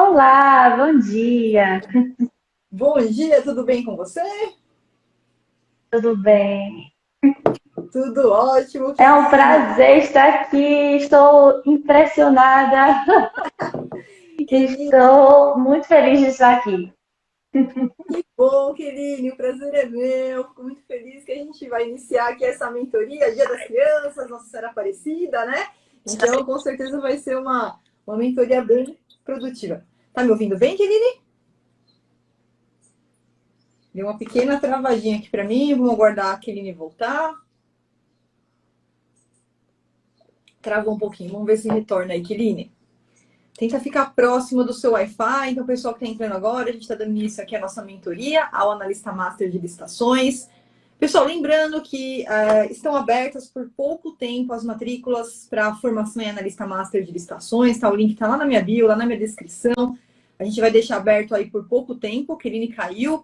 Olá, bom dia. Bom dia, tudo bem com você? Tudo bem? Tudo ótimo, É um Keline. prazer estar aqui. Estou impressionada. Keline, Estou muito feliz de estar aqui. que bom, Keline, o prazer é meu. Fico muito feliz que a gente vai iniciar aqui essa mentoria, Dia das Crianças, Nossa Senhora Aparecida, né? Então, com certeza vai ser uma mentoria bem produtiva. Tá me ouvindo bem, Keline? Deu uma pequena travadinha aqui para mim. Vamos aguardar a Keline voltar. Travou um pouquinho. Vamos ver se retorna aí, Keline. Tenta ficar próximo do seu Wi-Fi. Então, pessoal que está entrando agora, a gente está dando início aqui à nossa mentoria, ao analista master de licitações. Pessoal, lembrando que estão abertas por pouco tempo as matrículas para a formação em analista master de licitações. Tá? O link está lá na minha bio, lá na minha descrição. A gente vai deixar aberto aí por pouco tempo. Kerine caiu.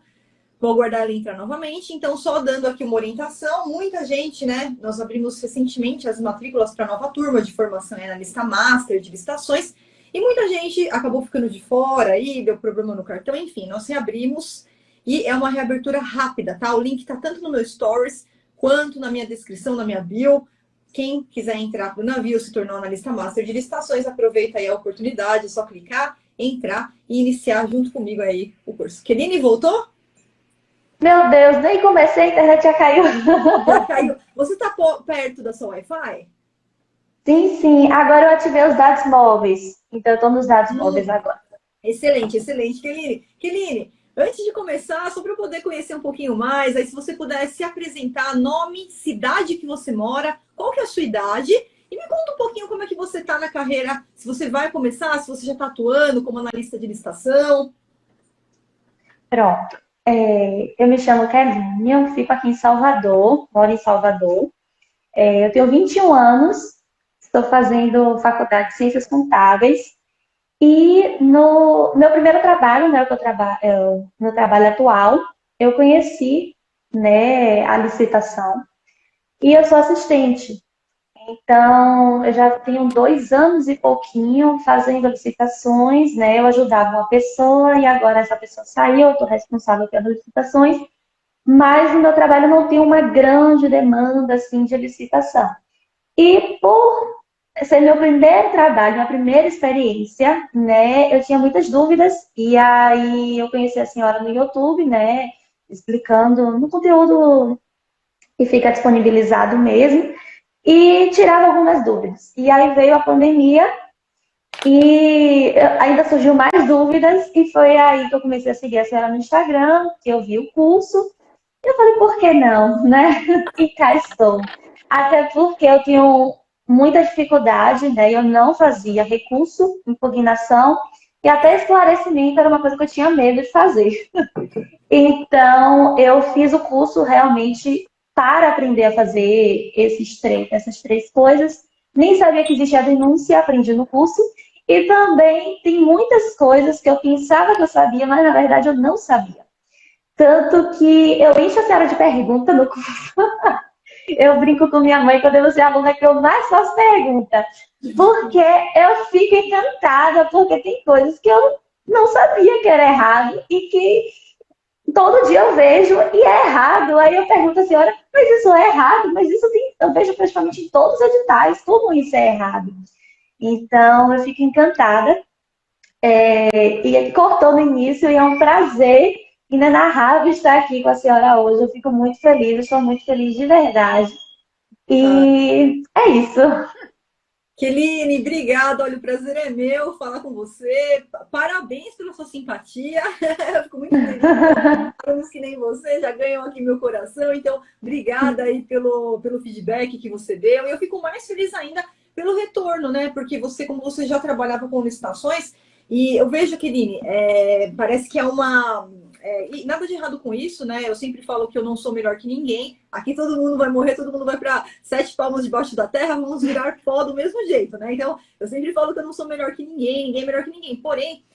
Vou aguardar ela entrar novamente. Então, só dando aqui uma orientação, muita gente, né? Nós abrimos recentemente as matrículas para a nova turma de formação em analista master de licitações. E muita gente acabou ficando de fora aí, deu problema no cartão, enfim, nós reabrimos e é uma reabertura rápida, tá? O link tá tanto no meu stories quanto na minha descrição, na minha bio. Quem quiser entrar para o navio, se tornar analista master de licitações, aproveita aí a oportunidade, é só clicar, entrar e iniciar junto comigo aí o curso. Keline, voltou? Meu Deus, nem comecei, a internet já caiu. Já caiu. Você tá perto da sua Wi-Fi? Sim, sim. Agora eu ativei os dados móveis. Então eu estou nos dados móveis Hum, agora. Excelente, excelente, Keline. Keline, antes de começar, só para eu poder conhecer um pouquinho mais, aí se você pudesse se apresentar, nome, cidade que você mora, qual que é a sua idade, e me conta um pouquinho como é que você está na carreira, se você vai começar, se você já está atuando como analista de licitação. Pronto. Eu me chamo Kelinha, eu fico aqui em Salvador, moro em Salvador. Eu tenho 21 anos, estou fazendo faculdade de Ciências Contábeis. E no meu primeiro trabalho, né, meu trabalho atual, eu conheci, né, a licitação e eu sou assistente. Então, eu já tenho 2 anos e pouquinho fazendo licitações, né? Eu ajudava uma pessoa e agora essa pessoa saiu, eu estou responsável pelas licitações, mas no meu trabalho não tem uma grande demanda assim de licitação. E por ser meu primeiro trabalho, minha primeira experiência, né? Eu tinha muitas dúvidas e aí eu conheci a senhora no YouTube, né? Explicando no conteúdo que fica disponibilizado mesmo e tirava algumas dúvidas. E aí veio a pandemia e ainda surgiu mais dúvidas e foi aí que eu comecei a seguir a senhora no Instagram, que eu vi o curso. E eu falei, por que não, né? E cá estou. Até porque eu tinha muita dificuldade, né? Eu não fazia recurso, impugnação e até esclarecimento era uma coisa que eu tinha medo de fazer. Então, eu fiz o curso realmente para aprender a fazer essas três coisas. Nem sabia que existia a denúncia, aprendi no curso. E também tem muitas coisas que eu pensava que eu sabia, mas na verdade eu não sabia. Tanto que eu encho a senhora de pergunta no curso. Eu brinco com minha mãe quando eu sou aluna que eu mais faço pergunta. Porque eu fico encantada, porque tem coisas que eu não sabia que era errado e que todo dia eu vejo e é errado. Aí eu pergunto à senhora, mas isso é errado? Mas isso tem, eu vejo praticamente em todos os editais, como isso é errado? Então eu fico encantada. E ele cortou no início e é um prazer inenarrável estar aqui com a senhora hoje. Eu fico muito feliz, estou muito feliz de verdade. Ah, E é isso. Keline, obrigada. Olha, o prazer é meu falar com você. Parabéns pela sua simpatia. Eu fico muito feliz. Alunos que nem você já ganham aqui meu coração. Então, obrigada aí pelo feedback que você deu. E eu fico mais feliz ainda pelo retorno, né? Porque você, como você já trabalhava com licitações, e eu vejo, Keline, parece que é uma. E nada de errado com isso, né? Eu sempre falo que eu não sou melhor que ninguém. Aqui todo mundo vai morrer, todo mundo vai para 7 palmos debaixo da terra, vamos virar pó do mesmo jeito, né? Então, eu sempre falo que eu não sou melhor que ninguém, ninguém é melhor que ninguém. Porém,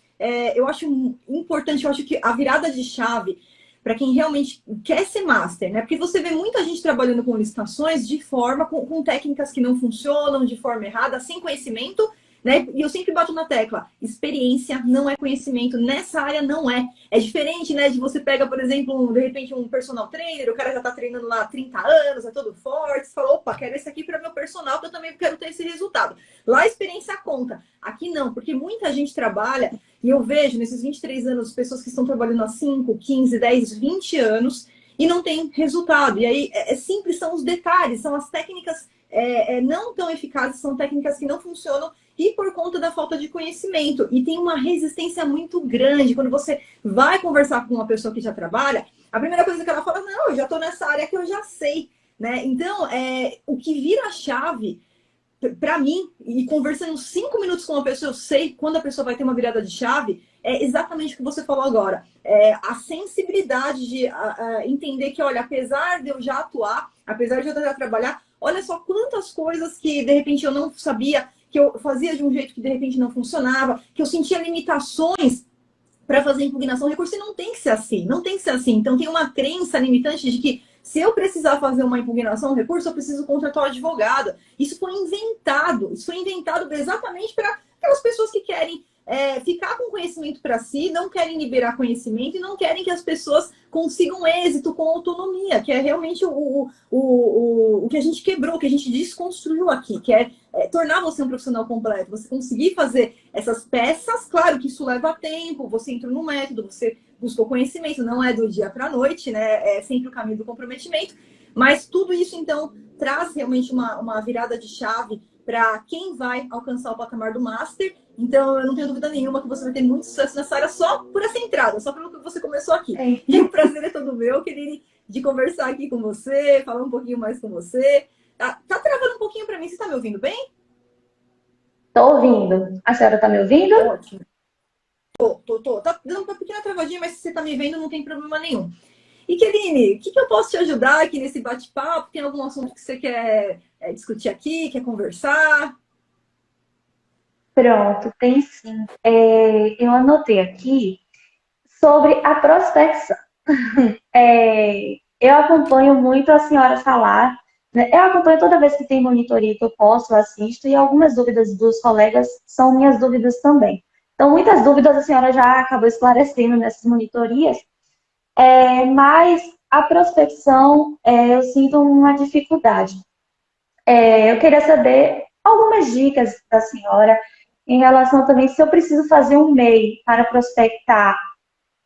eu acho importante, eu acho que a virada de chave para quem realmente quer ser master, né? Porque você vê muita gente trabalhando com licitações de forma, com técnicas que não funcionam, de forma errada, sem conhecimento, né? E eu sempre bato na tecla, experiência não é conhecimento, nessa área não é. É diferente, né, de você pega, por exemplo, de repente um personal trainer, o cara já tá treinando lá há 30 anos, é todo forte, você fala, opa, quero esse aqui para meu personal, que eu também quero ter esse resultado. Lá a experiência conta, aqui não, porque muita gente trabalha, e eu vejo nesses 23 anos, pessoas que estão trabalhando há 5, 15, 10, 20 anos, e não tem resultado. E aí, simples, são os detalhes, são as técnicas não tão eficazes, são técnicas que não funcionam e por conta da falta de conhecimento. E tem uma resistência muito grande. Quando você vai conversar com uma pessoa que já trabalha, a primeira coisa que ela fala, não, eu já estou nessa área que eu já sei. Né? Então, o que vira a chave para mim, e conversando 5 minutos com uma pessoa, eu sei quando a pessoa vai ter uma virada de chave, é exatamente o que você falou agora. A sensibilidade de entender que, olha, apesar de eu já atuar, apesar de eu já trabalhar, olha só quantas coisas que, de repente, eu não sabia, que eu fazia de um jeito que, de repente, não funcionava, que eu sentia limitações para fazer impugnação de recurso, e não tem que ser assim, não tem que ser assim. Então, tem uma crença limitante de que se eu precisar fazer uma impugnação de recurso, eu preciso contratar um advogado. Isso foi inventado exatamente para aquelas pessoas que querem ficar com conhecimento para si, não querem liberar conhecimento e não querem que as pessoas consigam êxito com autonomia, que é realmente o que a gente quebrou, o que a gente desconstruiu aqui, que é tornar você um profissional completo, você conseguir fazer essas peças. Claro que isso leva tempo, você entrou no método, você buscou conhecimento, não é do dia para a noite, né? É sempre o caminho do comprometimento, mas tudo isso, então, traz realmente uma virada de chave para quem vai alcançar o patamar do Master. Então, eu não tenho dúvida nenhuma que você vai ter muito sucesso nessa área só por essa entrada, só pelo que você começou aqui. E o prazer é todo meu, Keline, de conversar aqui com você, falar um pouquinho mais com você. Tá travando um pouquinho para mim, você está me ouvindo bem? Tô ouvindo. A senhora tá me ouvindo? Ótimo. Tô. Tá dando uma pequena travadinha, mas se você tá me vendo, não tem problema nenhum. E, Keline, o que eu posso te ajudar aqui nesse bate-papo? Tem algum assunto que você quer discutir aqui, quer conversar? Pronto, tem sim. Eu anotei aqui sobre a prospecção. Eu acompanho muito a senhora falar, né? Eu acompanho toda vez que tem monitoria que eu posso, eu assisto, e algumas dúvidas dos colegas são minhas dúvidas também. Então, muitas dúvidas a senhora já acabou esclarecendo nessas monitorias, mas a prospecção, eu sinto uma dificuldade. Eu queria saber algumas dicas da senhora em relação também se eu preciso fazer um MEI para prospectar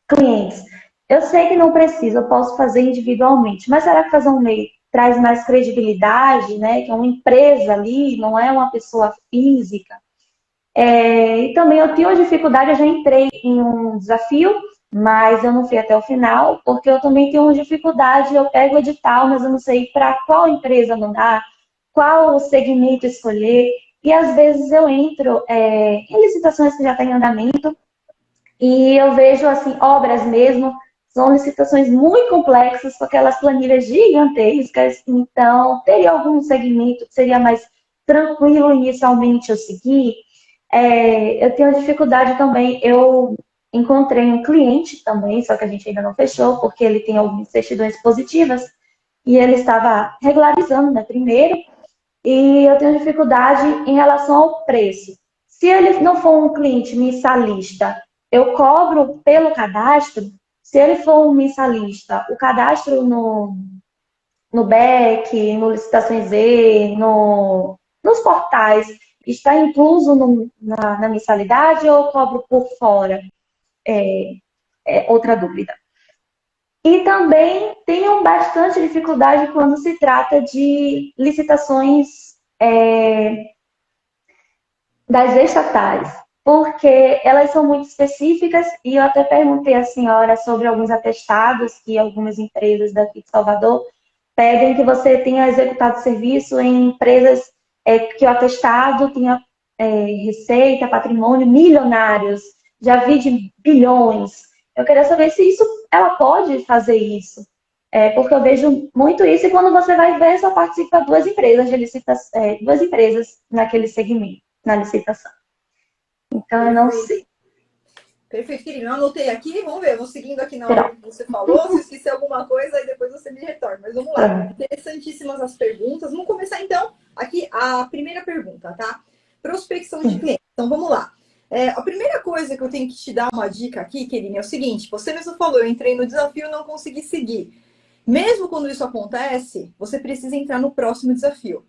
clientes. Eu sei que não precisa, eu posso fazer individualmente, mas será que fazer um MEI traz mais credibilidade, né? Que é uma empresa ali, não é uma pessoa física. E também eu tenho uma dificuldade, eu já entrei em um desafio, mas eu não fui até o final, porque eu também tenho uma dificuldade, eu pego o edital, mas eu não sei para qual empresa mandar, qual segmento escolher, e às vezes eu entro em licitações que já estão em andamento, e eu vejo, assim, obras mesmo, são licitações muito complexas, com aquelas planilhas gigantescas. Então, teria algum segmento que seria mais tranquilo inicialmente eu seguir? Eu tenho dificuldade também, eu encontrei um cliente também, só que a gente ainda não fechou, porque ele tem algumas certidões positivas, e ele estava regularizando, né, primeiro, e eu tenho dificuldade em relação ao preço. Se ele não for um cliente mensalista, eu cobro pelo cadastro. Se ele for um mensalista, o cadastro no BEC, no Licitações Z, nos portais, está incluso na mensalidade ou eu cobro por fora? Outra dúvida. E também tenho bastante dificuldade quando se trata de licitações das estatais, porque elas são muito específicas e eu até perguntei à senhora sobre alguns atestados que algumas empresas daqui de Salvador pedem que você tenha executado serviço em empresas que o atestado tenha receita, patrimônio milionários, já vi de bilhões. Eu queria saber se isso, ela pode fazer isso. Porque eu vejo muito isso e quando você vai ver, só participa duas empresas de licitação, duas empresas naquele segmento, na licitação. Então, eu não sei. Perfeito, querido. Eu anotei aqui, vamos ver, eu vou seguindo aqui na hora que você falou. Se eu esquecer alguma coisa, aí depois você me retorna. Mas vamos lá. Interessantíssimas as perguntas. Vamos começar, então, aqui a primeira pergunta, tá? Prospecção de clientes. Então, vamos lá. A primeira coisa que eu tenho que te dar uma dica aqui, Keline, é o seguinte. Você mesmo falou, eu entrei no desafio e não consegui seguir. Mesmo quando isso acontece, você precisa entrar no próximo desafio.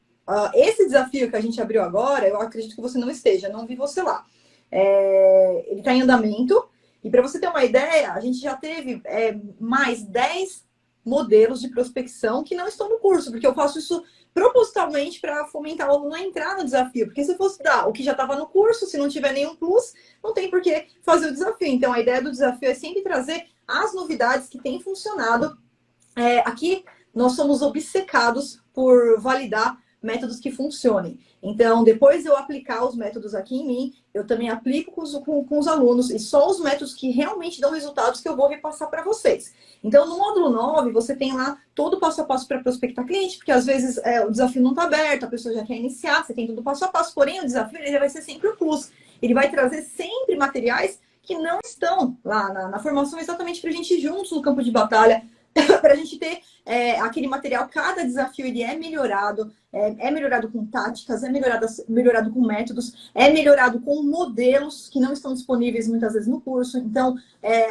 Esse desafio que a gente abriu agora, eu acredito que você não esteja, não vi você lá. Ele está em andamento. E para você ter uma ideia, a gente já teve mais 10 modelos de prospecção que não estão no curso, porque eu faço isso propositalmente para fomentar o aluno a entrar no desafio. Porque se fosse dar o que já estava no curso, se não tiver nenhum plus, não tem por que fazer o desafio. Então, a ideia do desafio é sempre trazer as novidades que têm funcionado. Aqui, nós somos obcecados por validar métodos que funcionem. Então, depois de eu aplicar os métodos aqui em mim, eu também aplico com os alunos, e só os métodos que realmente dão resultados que eu vou repassar para vocês. Então, no módulo 9, você tem lá todo o passo a passo para prospectar cliente, porque às vezes o desafio não está aberto, a pessoa já quer iniciar, você tem todo o passo a passo, porém o desafio ele vai ser sempre o plus. Ele vai trazer sempre materiais que não estão lá na formação, exatamente para a gente ir juntos no campo de batalha, para a gente ter aquele material. Cada desafio ele é melhorado com táticas, é melhorado com métodos, é melhorado com modelos que não estão disponíveis muitas vezes no curso. Então,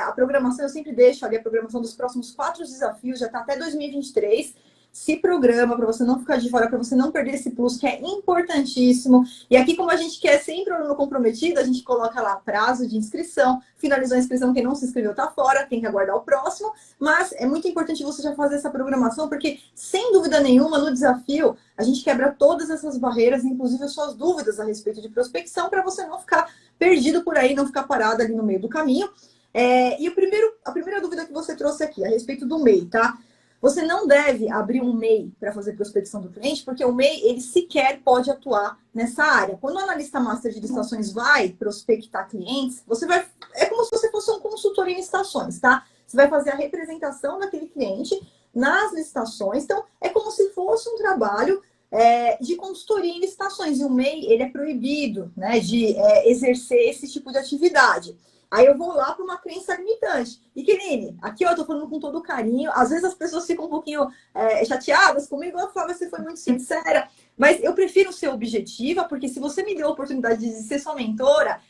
a programação, eu sempre deixo ali a programação dos próximos 4 desafios, já está até 2023. Se programa para você não ficar de fora, para você não perder esse plus, que é importantíssimo. E aqui, como a gente quer sempre o aluno comprometido, a gente coloca lá prazo de inscrição. Finalizou a inscrição, quem não se inscreveu está fora, tem que aguardar o próximo. Mas é muito importante você já fazer essa programação, porque, sem dúvida nenhuma, no desafio, a gente quebra todas essas barreiras, inclusive as suas dúvidas a respeito de prospecção, para você não ficar perdido por aí, não ficar parado ali no meio do caminho. E a primeira dúvida que você trouxe aqui, a respeito do MEI, tá? Você não deve abrir um MEI para fazer prospecção do cliente, porque o MEI, ele sequer pode atuar nessa área. Quando o analista master de licitações vai prospectar clientes, é como se você fosse um consultor em licitações, tá? Você vai fazer a representação daquele cliente nas licitações. Então, é como se fosse um trabalho de consultoria em licitações. E o MEI, ele é proibido, né, de exercer esse tipo de atividade. Aí eu vou lá para uma crença limitante. E, Keline, aqui eu tô falando com todo carinho. Às vezes as pessoas ficam um pouquinho chateadas comigo. Eu falo, você foi muito sincera. Mas eu prefiro ser objetiva, porque se você me deu a oportunidade de ser sua mentora,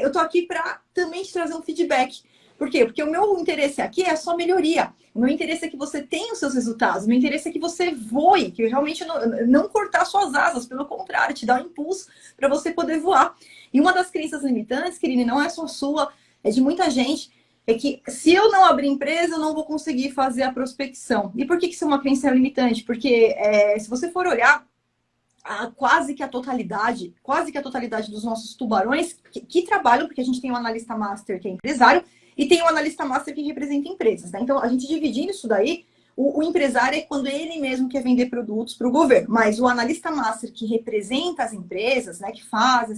eu tô aqui para também te trazer um feedback. Por quê? Porque o meu interesse aqui é a sua melhoria. O meu interesse é que você tenha os seus resultados. O meu interesse é que você voe, que realmente não cortar suas asas. Pelo contrário, te dar um impulso para você poder voar. E uma das crenças limitantes, Keline, não é só sua, é de muita gente, é que se eu não abrir empresa, eu não vou conseguir fazer a prospecção. E por que isso é uma crença limitante? Porque se você for olhar, quase que a totalidade dos nossos tubarões que trabalham, porque a gente tem um analista master que é empresário e tem um analista master que representa empresas, né? Então, a gente dividindo isso daí, o empresário é quando ele mesmo quer vender produtos para o governo, mas o analista master que representa as empresas, né, que faz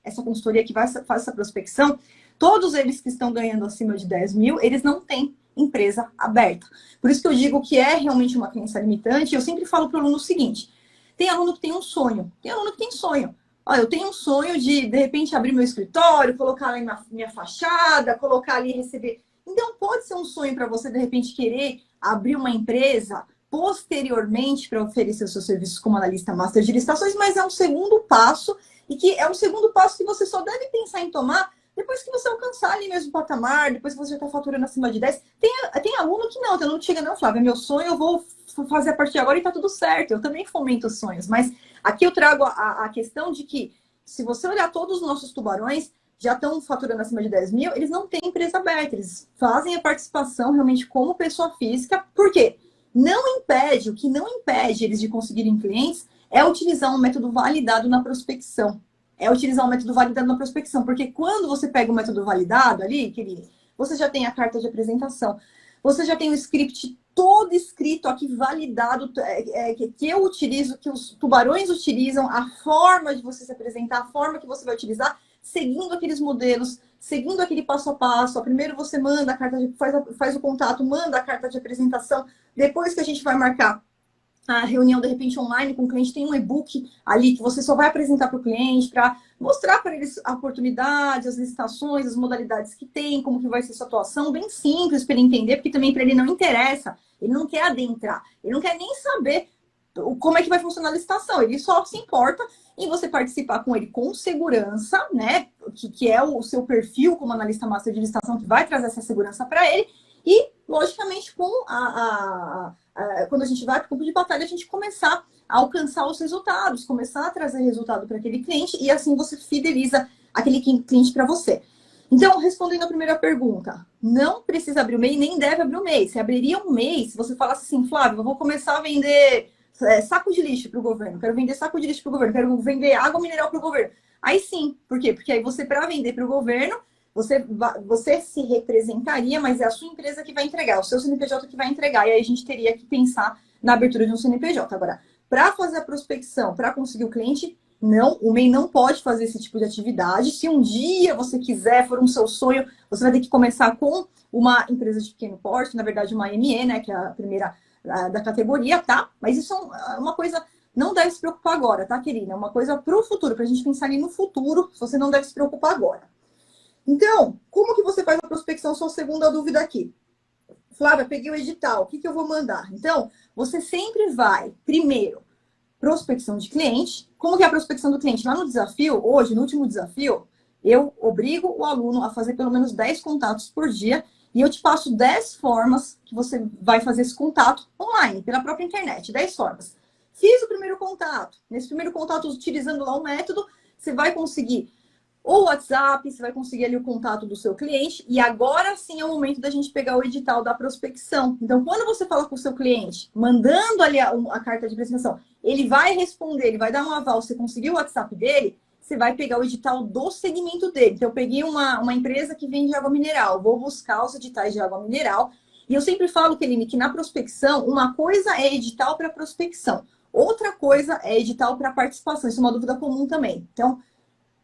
essa consultoria, que faz essa prospecção, todos eles que estão ganhando acima de 10 mil, eles não têm empresa aberta. Por isso que eu digo que é realmente uma crença limitante. Eu sempre falo para o aluno o seguinte: tem aluno que tem um sonho, tem aluno que tem sonho. Olha, eu tenho um sonho de repente, abrir meu escritório, colocar lá minha fachada, colocar ali e receber. Então, pode ser um sonho para você, de repente, querer abrir uma empresa posteriormente para oferecer os seus serviços como analista master de licitações, mas é um segundo passo, e que é um segundo passo que você só deve pensar em tomar depois que você alcançar ali mesmo o patamar, depois que você já está faturando acima de 10. Tem aluno que não, tem aluno que chega, não, Flávia, meu sonho eu vou fazer a partir de agora e tá tudo certo. Eu também fomento os sonhos, mas aqui eu trago a questão de que, se você olhar todos os nossos tubarões, já estão faturando acima de 10 mil, eles não têm empresa aberta, eles fazem a participação realmente como pessoa física. Por quê? O que não impede eles de conseguirem clientes é utilizar um método validado na prospecção. Porque quando você pega o método validado ali, querido, você já tem a carta de apresentação, você já tem o script todo escrito aqui, validado, que eu utilizo, que os tubarões utilizam, a forma de você se apresentar, a forma que você vai utilizar, seguindo aqueles modelos, seguindo aquele passo a passo. Primeiro você manda a carta, faz o contato, manda a carta de apresentação. Depois que a gente vai marcar a reunião, de repente, online com o cliente, tem um e-book ali que você só vai apresentar para o cliente, para mostrar para eles a oportunidade, as licitações, as modalidades que tem, como que vai ser sua atuação, bem simples para ele entender, porque também para ele não interessa, ele não quer adentrar, ele não quer nem saber como é que vai funcionar a licitação. Ele só se importa em você participar com ele com segurança, né? Que é o seu perfil como analista master de licitação, que vai trazer essa segurança para ele. E, logicamente, com quando a gente vai para o campo de batalha, a gente começar a alcançar os resultados, começar a trazer resultado para aquele cliente e assim você fideliza aquele cliente para você. Então, respondendo a primeira pergunta, não precisa abrir o MEI, nem deve abrir o MEI. Você abriria um MEI se você falasse assim, Flávio, eu vou começar a vender saco de lixo para o governo, quero vender saco de lixo para o governo, quero vender água mineral para o governo. Aí sim, por quê? Porque aí você, para vender para o governo, você se representaria, mas é a sua empresa que vai entregar, o seu CNPJ que vai entregar. E aí a gente teria que pensar na abertura de um CNPJ. Agora, para fazer a prospecção, para conseguir o cliente, não, o MEI não pode fazer esse tipo de atividade. Se um dia você quiser, for um seu sonho, você vai ter que começar com uma empresa de pequeno porte, na verdade uma ME, né, que é a primeira da categoria, tá? Mas isso é uma coisa, não deve se preocupar agora, tá, querida? É uma coisa para o futuro, para a gente pensar ali no futuro, você não deve se preocupar agora. Então, como que você faz a prospecção? Sua segunda dúvida aqui. Flávia, peguei o edital, o que eu vou mandar? Então, você sempre vai, primeiro, prospecção de cliente. Como que é a prospecção do cliente? Lá no desafio, hoje, no último desafio, eu obrigo o aluno a fazer pelo menos 10 contatos por dia e eu te passo 10 formas que você vai fazer esse contato online, pela própria internet, 10 formas. Fiz o primeiro contato. Nesse primeiro contato, utilizando lá o método, você vai conseguir ou WhatsApp, você vai conseguir ali o contato do seu cliente, e agora sim é o momento da gente pegar o edital da prospecção. Então, quando você fala com o seu cliente, mandando ali a carta de apresentação, ele vai responder, ele vai dar um aval, você conseguiu o WhatsApp dele, você vai pegar o edital do segmento dele. Então, eu peguei uma empresa que vende água mineral, vou buscar os editais de água mineral, e eu sempre falo, Keline, que na prospecção, uma coisa é edital para prospecção, outra coisa é edital para participação. Isso é uma dúvida comum também. Então,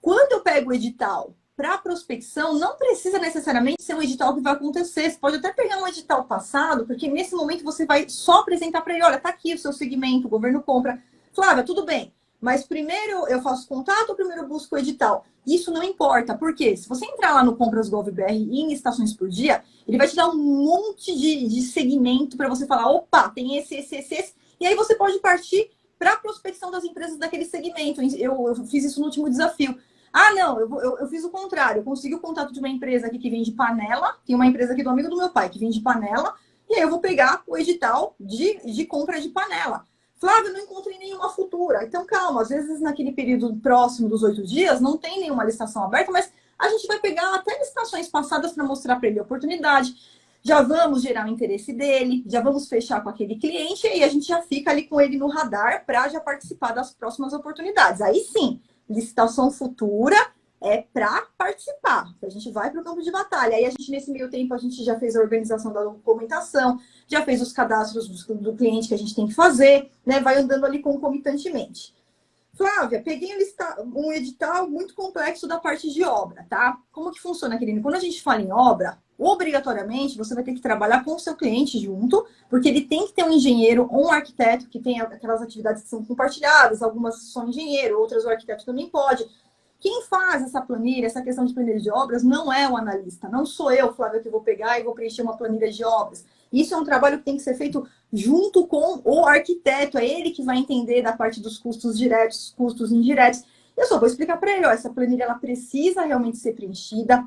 quando eu pego o edital para prospecção, não precisa necessariamente ser um edital que vai acontecer. Você pode até pegar um edital passado, porque nesse momento você vai só apresentar para ele, olha, tá aqui o seu segmento, o governo compra. Flávia, tudo bem, mas primeiro eu faço contato ou primeiro eu busco o edital? Isso não importa, porque se você entrar lá no Compras.gov.br e em estações por dia, ele vai te dar um monte de segmento para você falar, opa, tem esse, e aí você pode partir para a prospecção das empresas daquele segmento. Eu fiz isso no último desafio. Ah, não, eu fiz o contrário. Eu consegui o contato de uma empresa aqui que vende panela. Tem uma empresa aqui do amigo do meu pai que vende panela. E aí eu vou pegar o edital de compra de panela. Flávia, eu não encontrei nenhuma futura. Então, calma. Às vezes, naquele período próximo dos 8 dias, não tem nenhuma licitação aberta, mas a gente vai pegar até licitações passadas para mostrar para ele a oportunidade. Já vamos gerar o interesse dele, já vamos fechar com aquele cliente e aí a gente já fica ali com ele no radar para já participar das próximas oportunidades. Aí sim, licitação futura é para participar. A gente vai para o campo de batalha. Aí a gente, nesse meio tempo, a gente já fez a organização da documentação, já fez os cadastros do cliente que a gente tem que fazer, né? Vai andando ali concomitantemente. Flávia, peguei um edital muito complexo da parte de obra, tá? Como que funciona, querido? Quando a gente fala em obra, obrigatoriamente você vai ter que trabalhar com o seu cliente junto, porque ele tem que ter um engenheiro ou um arquiteto que tem aquelas atividades que são compartilhadas, algumas são engenheiro, outras o arquiteto também pode. Quem faz essa planilha, essa questão de planilha de obras, não é o analista. Não sou eu, Flávia, que vou pegar e vou preencher uma planilha de obras. Isso é um trabalho que tem que ser feito junto com o arquiteto. É ele que vai entender da parte dos custos diretos, custos indiretos. Eu só vou explicar para ele, ó, essa planilha ela precisa realmente ser preenchida.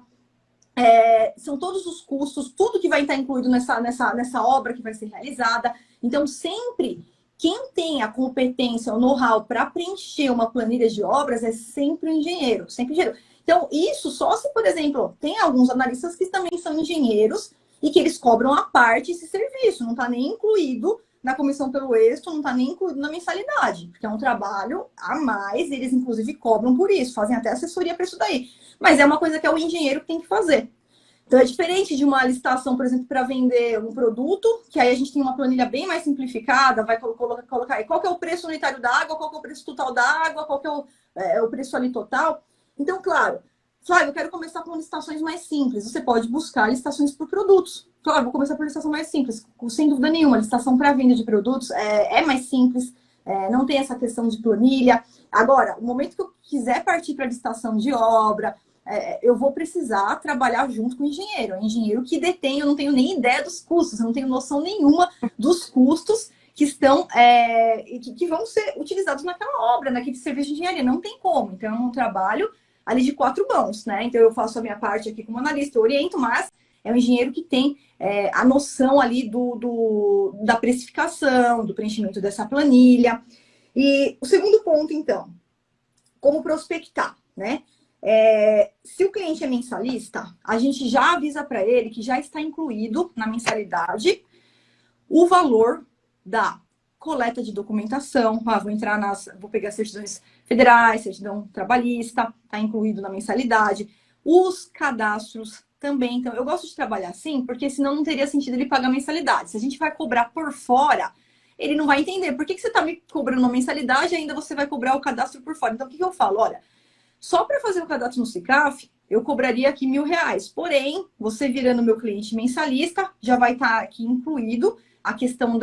São todos os custos, tudo que vai estar incluído nessa obra que vai ser realizada. Então, sempre quem tem a competência, o know-how para preencher uma planilha de obras é sempre o engenheiro, sempre engenheiro. Então, isso só se, por exemplo, tem alguns analistas que também são engenheiros e que eles cobram à parte esse serviço, não está nem incluído na comissão pelo êxito, não está nem incluído na mensalidade, porque é um trabalho a mais, eles inclusive cobram por isso, fazem até assessoria para isso daí. Mas é uma coisa que é o engenheiro que tem que fazer. Então, é diferente de uma licitação, por exemplo, para vender um produto, que aí a gente tem uma planilha bem mais simplificada, vai colocar aí qual que é o preço unitário da água, qual que é o preço total da água, qual que é o preço ali total. Então, claro, Flávio, eu quero começar com licitações mais simples. Você pode buscar licitações por produtos. Claro, vou começar por licitação mais simples. Sem dúvida nenhuma, licitação para venda de produtos é mais simples, não tem essa questão de planilha. Agora, no momento que eu quiser partir para licitação de obra, eu vou precisar trabalhar junto com o engenheiro. É o engenheiro que detém, eu não tenho nem ideia dos custos, eu não tenho noção nenhuma dos custos que vão ser utilizados naquela obra, naquele serviço de engenharia. Não tem como. Então, é um trabalho ali de 4 mãos, né? Então, eu faço a minha parte aqui como analista, eu oriento, mas é um engenheiro que tem a noção ali da precificação, do preenchimento dessa planilha. E o segundo ponto, então, como prospectar, né? Se o cliente é mensalista, a gente já avisa para ele que já está incluído na mensalidade o valor da coleta de documentação. Vou pegar certidões federais, certidão trabalhista, está incluído na mensalidade. Os cadastros também. Então, eu gosto de trabalhar assim, porque senão não teria sentido ele pagar mensalidade. Se a gente vai cobrar por fora, ele não vai entender. Por que você está me cobrando uma mensalidade e ainda você vai cobrar o cadastro por fora? Então, o que eu falo? Olha, só para fazer o cadastro no SICAF, eu cobraria aqui R$ 1.000. Porém, você virando meu cliente mensalista, já vai estar aqui incluído a questão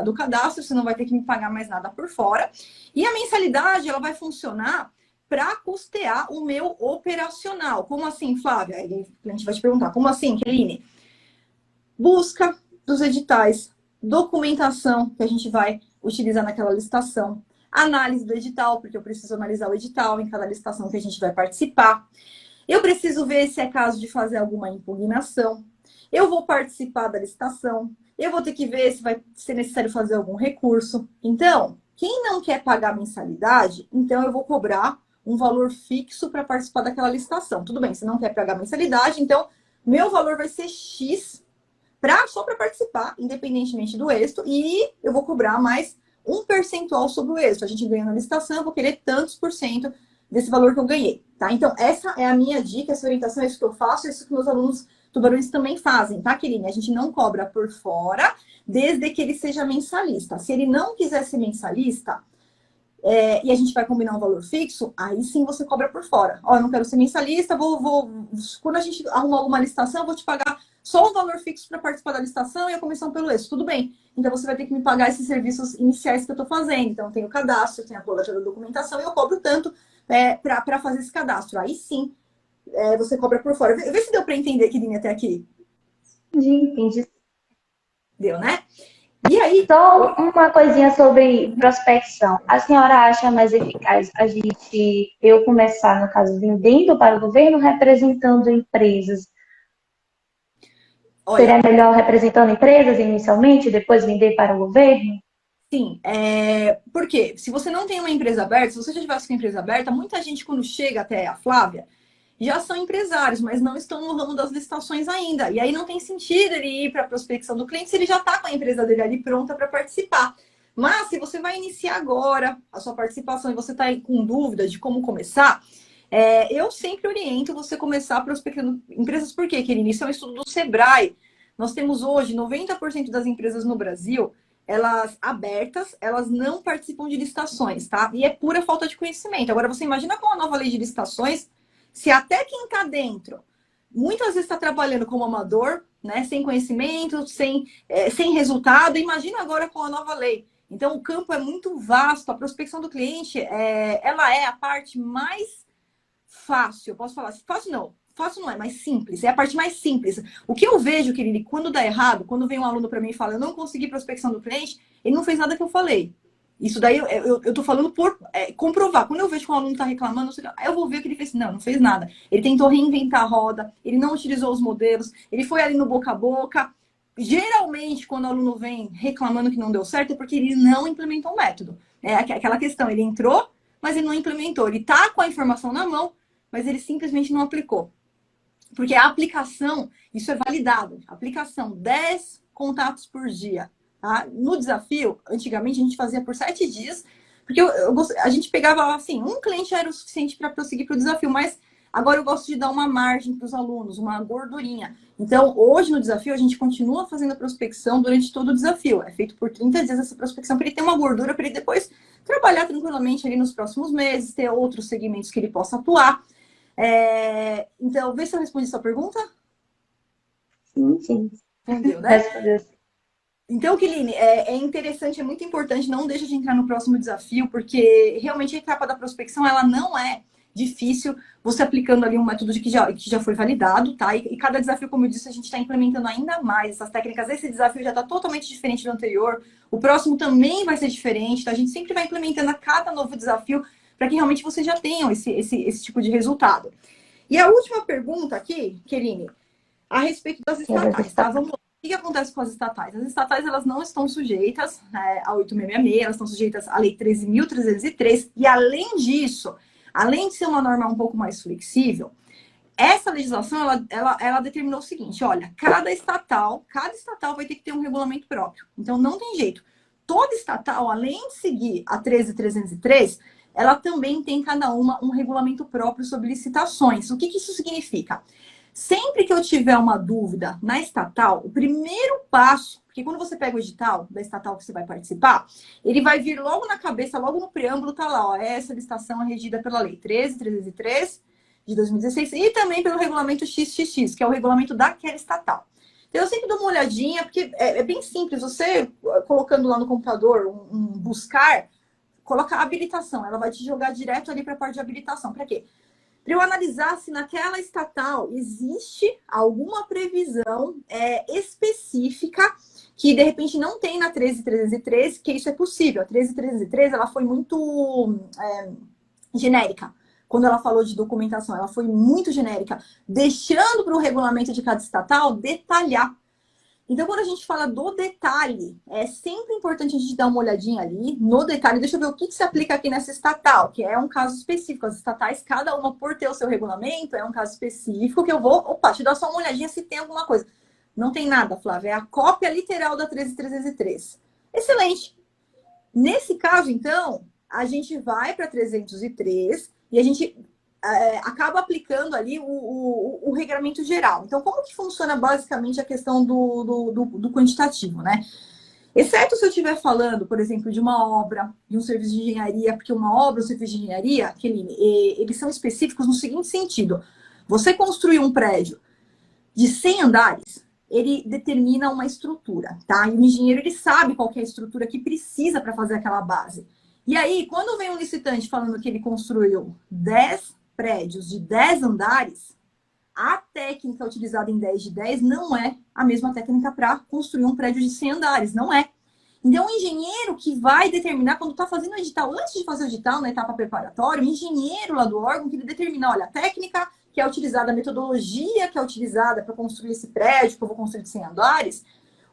do cadastro, você não vai ter que me pagar mais nada por fora. E a mensalidade, ela vai funcionar para custear o meu operacional. Como assim, Flávia? Aí o cliente vai te perguntar, como assim, Keline? Busca dos editais, documentação que a gente vai utilizar naquela licitação, análise do edital, porque eu preciso analisar o edital em cada licitação que a gente vai participar. Eu preciso ver se é caso de fazer alguma impugnação. Eu vou participar da licitação. Eu vou ter que ver se vai ser necessário fazer algum recurso. Então, quem não quer pagar mensalidade, então eu vou cobrar um valor fixo para participar daquela licitação. Tudo bem, se não quer pagar mensalidade, então meu valor vai ser X só para participar, independentemente do êxito, e eu vou cobrar mais um percentual sobre o êxito. A gente ganha na licitação, eu vou querer tantos por cento desse valor que eu ganhei, tá? Então, essa é a minha dica, essa orientação, é isso que eu faço, é isso que meus alunos tubarões também fazem, tá, Keline? A gente não cobra por fora, desde que ele seja mensalista. Se ele não quiser ser mensalista, e a gente vai combinar um valor fixo, aí sim você cobra por fora. Ó, eu não quero ser mensalista, quando a gente arrumar alguma licitação, eu vou te pagar só um valor fixo para participar da licitação e a comissão pelo êxito. Tudo bem. Então você vai ter que me pagar esses serviços iniciais que eu estou fazendo. Então tem o cadastro, tem a coleta da documentação e eu cobro tanto para fazer esse cadastro. Aí sim, você cobra por fora. Vê se deu para entender, Keline, até aqui. Entendi. Deu, né? E aí? Só uma coisinha sobre prospecção. A senhora acha mais eficaz eu começar, no caso, vendendo para o governo, representando empresas? Olha, Seria melhor representando empresas inicialmente, depois vender para o governo? sim, porque se você não tem uma empresa aberta, se você já tivesse com uma empresa aberta, muita gente quando chega até a Flávia, já são empresários, mas não estão no ramo das licitações ainda. E aí não tem sentido ele ir para a prospecção do cliente se ele já está com a empresa dele ali pronta para participar. Mas se você vai iniciar agora a sua participação e você está com dúvida de como começar, eu sempre oriento você começar prospectando empresas. Por quê, Keline? Isso é um estudo do Sebrae. Nós temos hoje 90% das empresas no Brasil, elas abertas, elas não participam de licitações, tá? E é pura falta de conhecimento. Agora, você imagina com a nova lei de licitações, se até quem está dentro, muitas vezes está trabalhando como amador, né, sem conhecimento, sem resultado, imagina agora com a nova lei. Então, o campo é muito vasto, a prospecção do cliente, ela é a parte mais fácil, eu posso falar assim, fácil não é, mas simples, é a parte mais simples. O que eu vejo, querido, quando dá errado, quando vem um aluno para mim e fala, eu não consegui prospecção do cliente, ele não fez nada que eu falei. Isso daí eu tô falando por comprovar. Quando eu vejo que um aluno tá reclamando, eu vou ver o que ele fez. Não fez nada. Ele tentou reinventar a roda, ele não utilizou os modelos, ele foi ali no boca a boca. Geralmente, quando o aluno vem reclamando que não deu certo, é porque ele não implementou o método. É aquela questão, ele entrou, mas ele não implementou. Ele tá com a informação na mão, mas ele simplesmente não aplicou. Porque a aplicação, isso é validado. Aplicação, 10 contatos por dia. Tá? No desafio, antigamente a gente fazia por 7 dias, porque a gente pegava assim, um cliente era o suficiente para prosseguir para o desafio, mas agora eu gosto de dar uma margem para os alunos, uma gordurinha. Então, hoje no desafio, a gente continua fazendo a prospecção durante todo o desafio. É feito por 30 dias essa prospecção, para ele ter uma gordura, para ele depois trabalhar tranquilamente ali nos próximos meses, ter outros segmentos que ele possa atuar. Então, vê se eu respondi sua pergunta. Sim. Entendeu, né? Então, Keline, é interessante, é muito importante, não deixa de entrar no próximo desafio, porque realmente a etapa da prospecção, ela não é difícil você aplicando ali um método que já foi validado, tá? E cada desafio, como eu disse, a gente está implementando ainda mais essas técnicas. Esse desafio já está totalmente diferente do anterior. O próximo também vai ser diferente, tá? A gente sempre vai implementando a cada novo desafio para que realmente vocês já tenham esse tipo de resultado. E a última pergunta aqui, Kerine, a respeito das estatais, tá? Vamos lá. O que acontece com as estatais? As estatais, elas não estão sujeitas a 8666, elas estão sujeitas à Lei 13.303, e além disso, além de ser uma norma um pouco mais flexível, essa legislação, ela determinou o seguinte, olha, cada estatal vai ter que ter um regulamento próprio. Então, não tem jeito. Toda estatal, além de seguir a 13.303, ela também tem, cada uma, um regulamento próprio sobre licitações. O que isso significa? Sempre que eu tiver uma dúvida na estatal, o primeiro passo, porque quando você pega o edital da estatal que você vai participar, ele vai vir logo na cabeça, logo no preâmbulo, tá lá, ó, essa licitação é regida pela Lei 13.303 de 2016 e também pelo regulamento XXX, que é o regulamento daquela estatal. Então, eu sempre dou uma olhadinha, porque é bem simples, você colocando lá no computador um buscar, coloca habilitação, ela vai te jogar direto ali para a parte de habilitação. Para quê? Para eu analisar se naquela estatal existe alguma previsão específica que, de repente, não tem na 13.303, que isso é possível. A 13.303, ela foi muito genérica. Quando ela falou de documentação, ela foi muito genérica, deixando para o regulamento de cada estatal detalhar. Então, quando a gente fala do detalhe, é sempre importante a gente dar uma olhadinha ali no detalhe. Deixa eu ver o que se aplica aqui nessa estatal, que é um caso específico. As estatais, cada uma por ter o seu regulamento, é um caso específico que eu vou, te dar só uma olhadinha se tem alguma coisa. Não tem nada, Flávia. É a cópia literal da 13.303. Excelente. Nesse caso, então, a gente vai para 303 e a gente acaba aplicando ali o regramento geral. Então, como que funciona basicamente a questão do quantitativo, né? Exceto se eu estiver falando, por exemplo, de uma obra, de um serviço de engenharia, porque uma obra ou serviço de engenharia, eles são específicos no seguinte sentido. Você construir um prédio de 100 andares, ele determina uma estrutura, tá? E o engenheiro, ele sabe qual que é a estrutura que precisa para fazer aquela base. E aí, quando vem um licitante falando que ele construiu 10 prédios de 10 andares, a técnica utilizada em 10 de 10 não é a mesma técnica para construir um prédio de 100 andares, não é. Então, o engenheiro que vai determinar, quando está fazendo o edital, antes de fazer o edital, na etapa preparatória, o engenheiro lá do órgão que ele determina, olha, a técnica que é utilizada, a metodologia que é utilizada para construir esse prédio, que eu vou construir de 100 andares,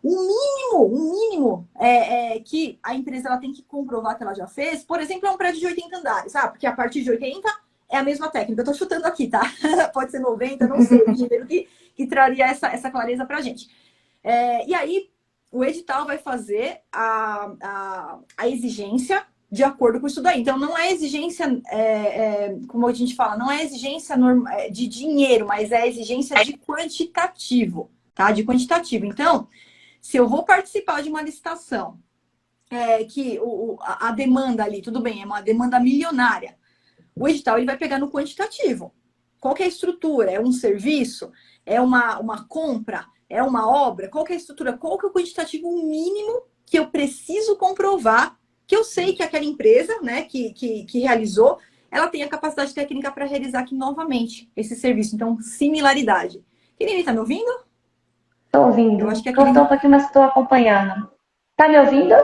o mínimo que a empresa ela tem que comprovar que ela já fez, por exemplo, é um prédio de 80 andares, sabe? Porque a partir de 80 é a mesma técnica. Eu tô chutando aqui, tá? Pode ser 90, não sei. O engenheiro que traria essa clareza pra gente. E aí, o edital vai fazer a exigência de acordo com isso daí. Então, não é exigência, como a gente fala, não é exigência de dinheiro, mas é exigência de quantitativo, tá? De quantitativo. Então, se eu vou participar de uma licitação, que a demanda ali, tudo bem, é uma demanda milionária, o edital ele vai pegar no quantitativo. Qual que é a estrutura? É um serviço? É uma compra? É uma obra? Qual que é a estrutura? Qual que é o quantitativo mínimo que eu preciso comprovar que eu sei que aquela empresa, né, que realizou, ela tem a capacidade técnica para realizar aqui novamente esse serviço. Então, similaridade. Kirine, tá me ouvindo? Estou ouvindo. Eu acho que Cortou um pouquinho, mas estou acompanhando. Tá me ouvindo?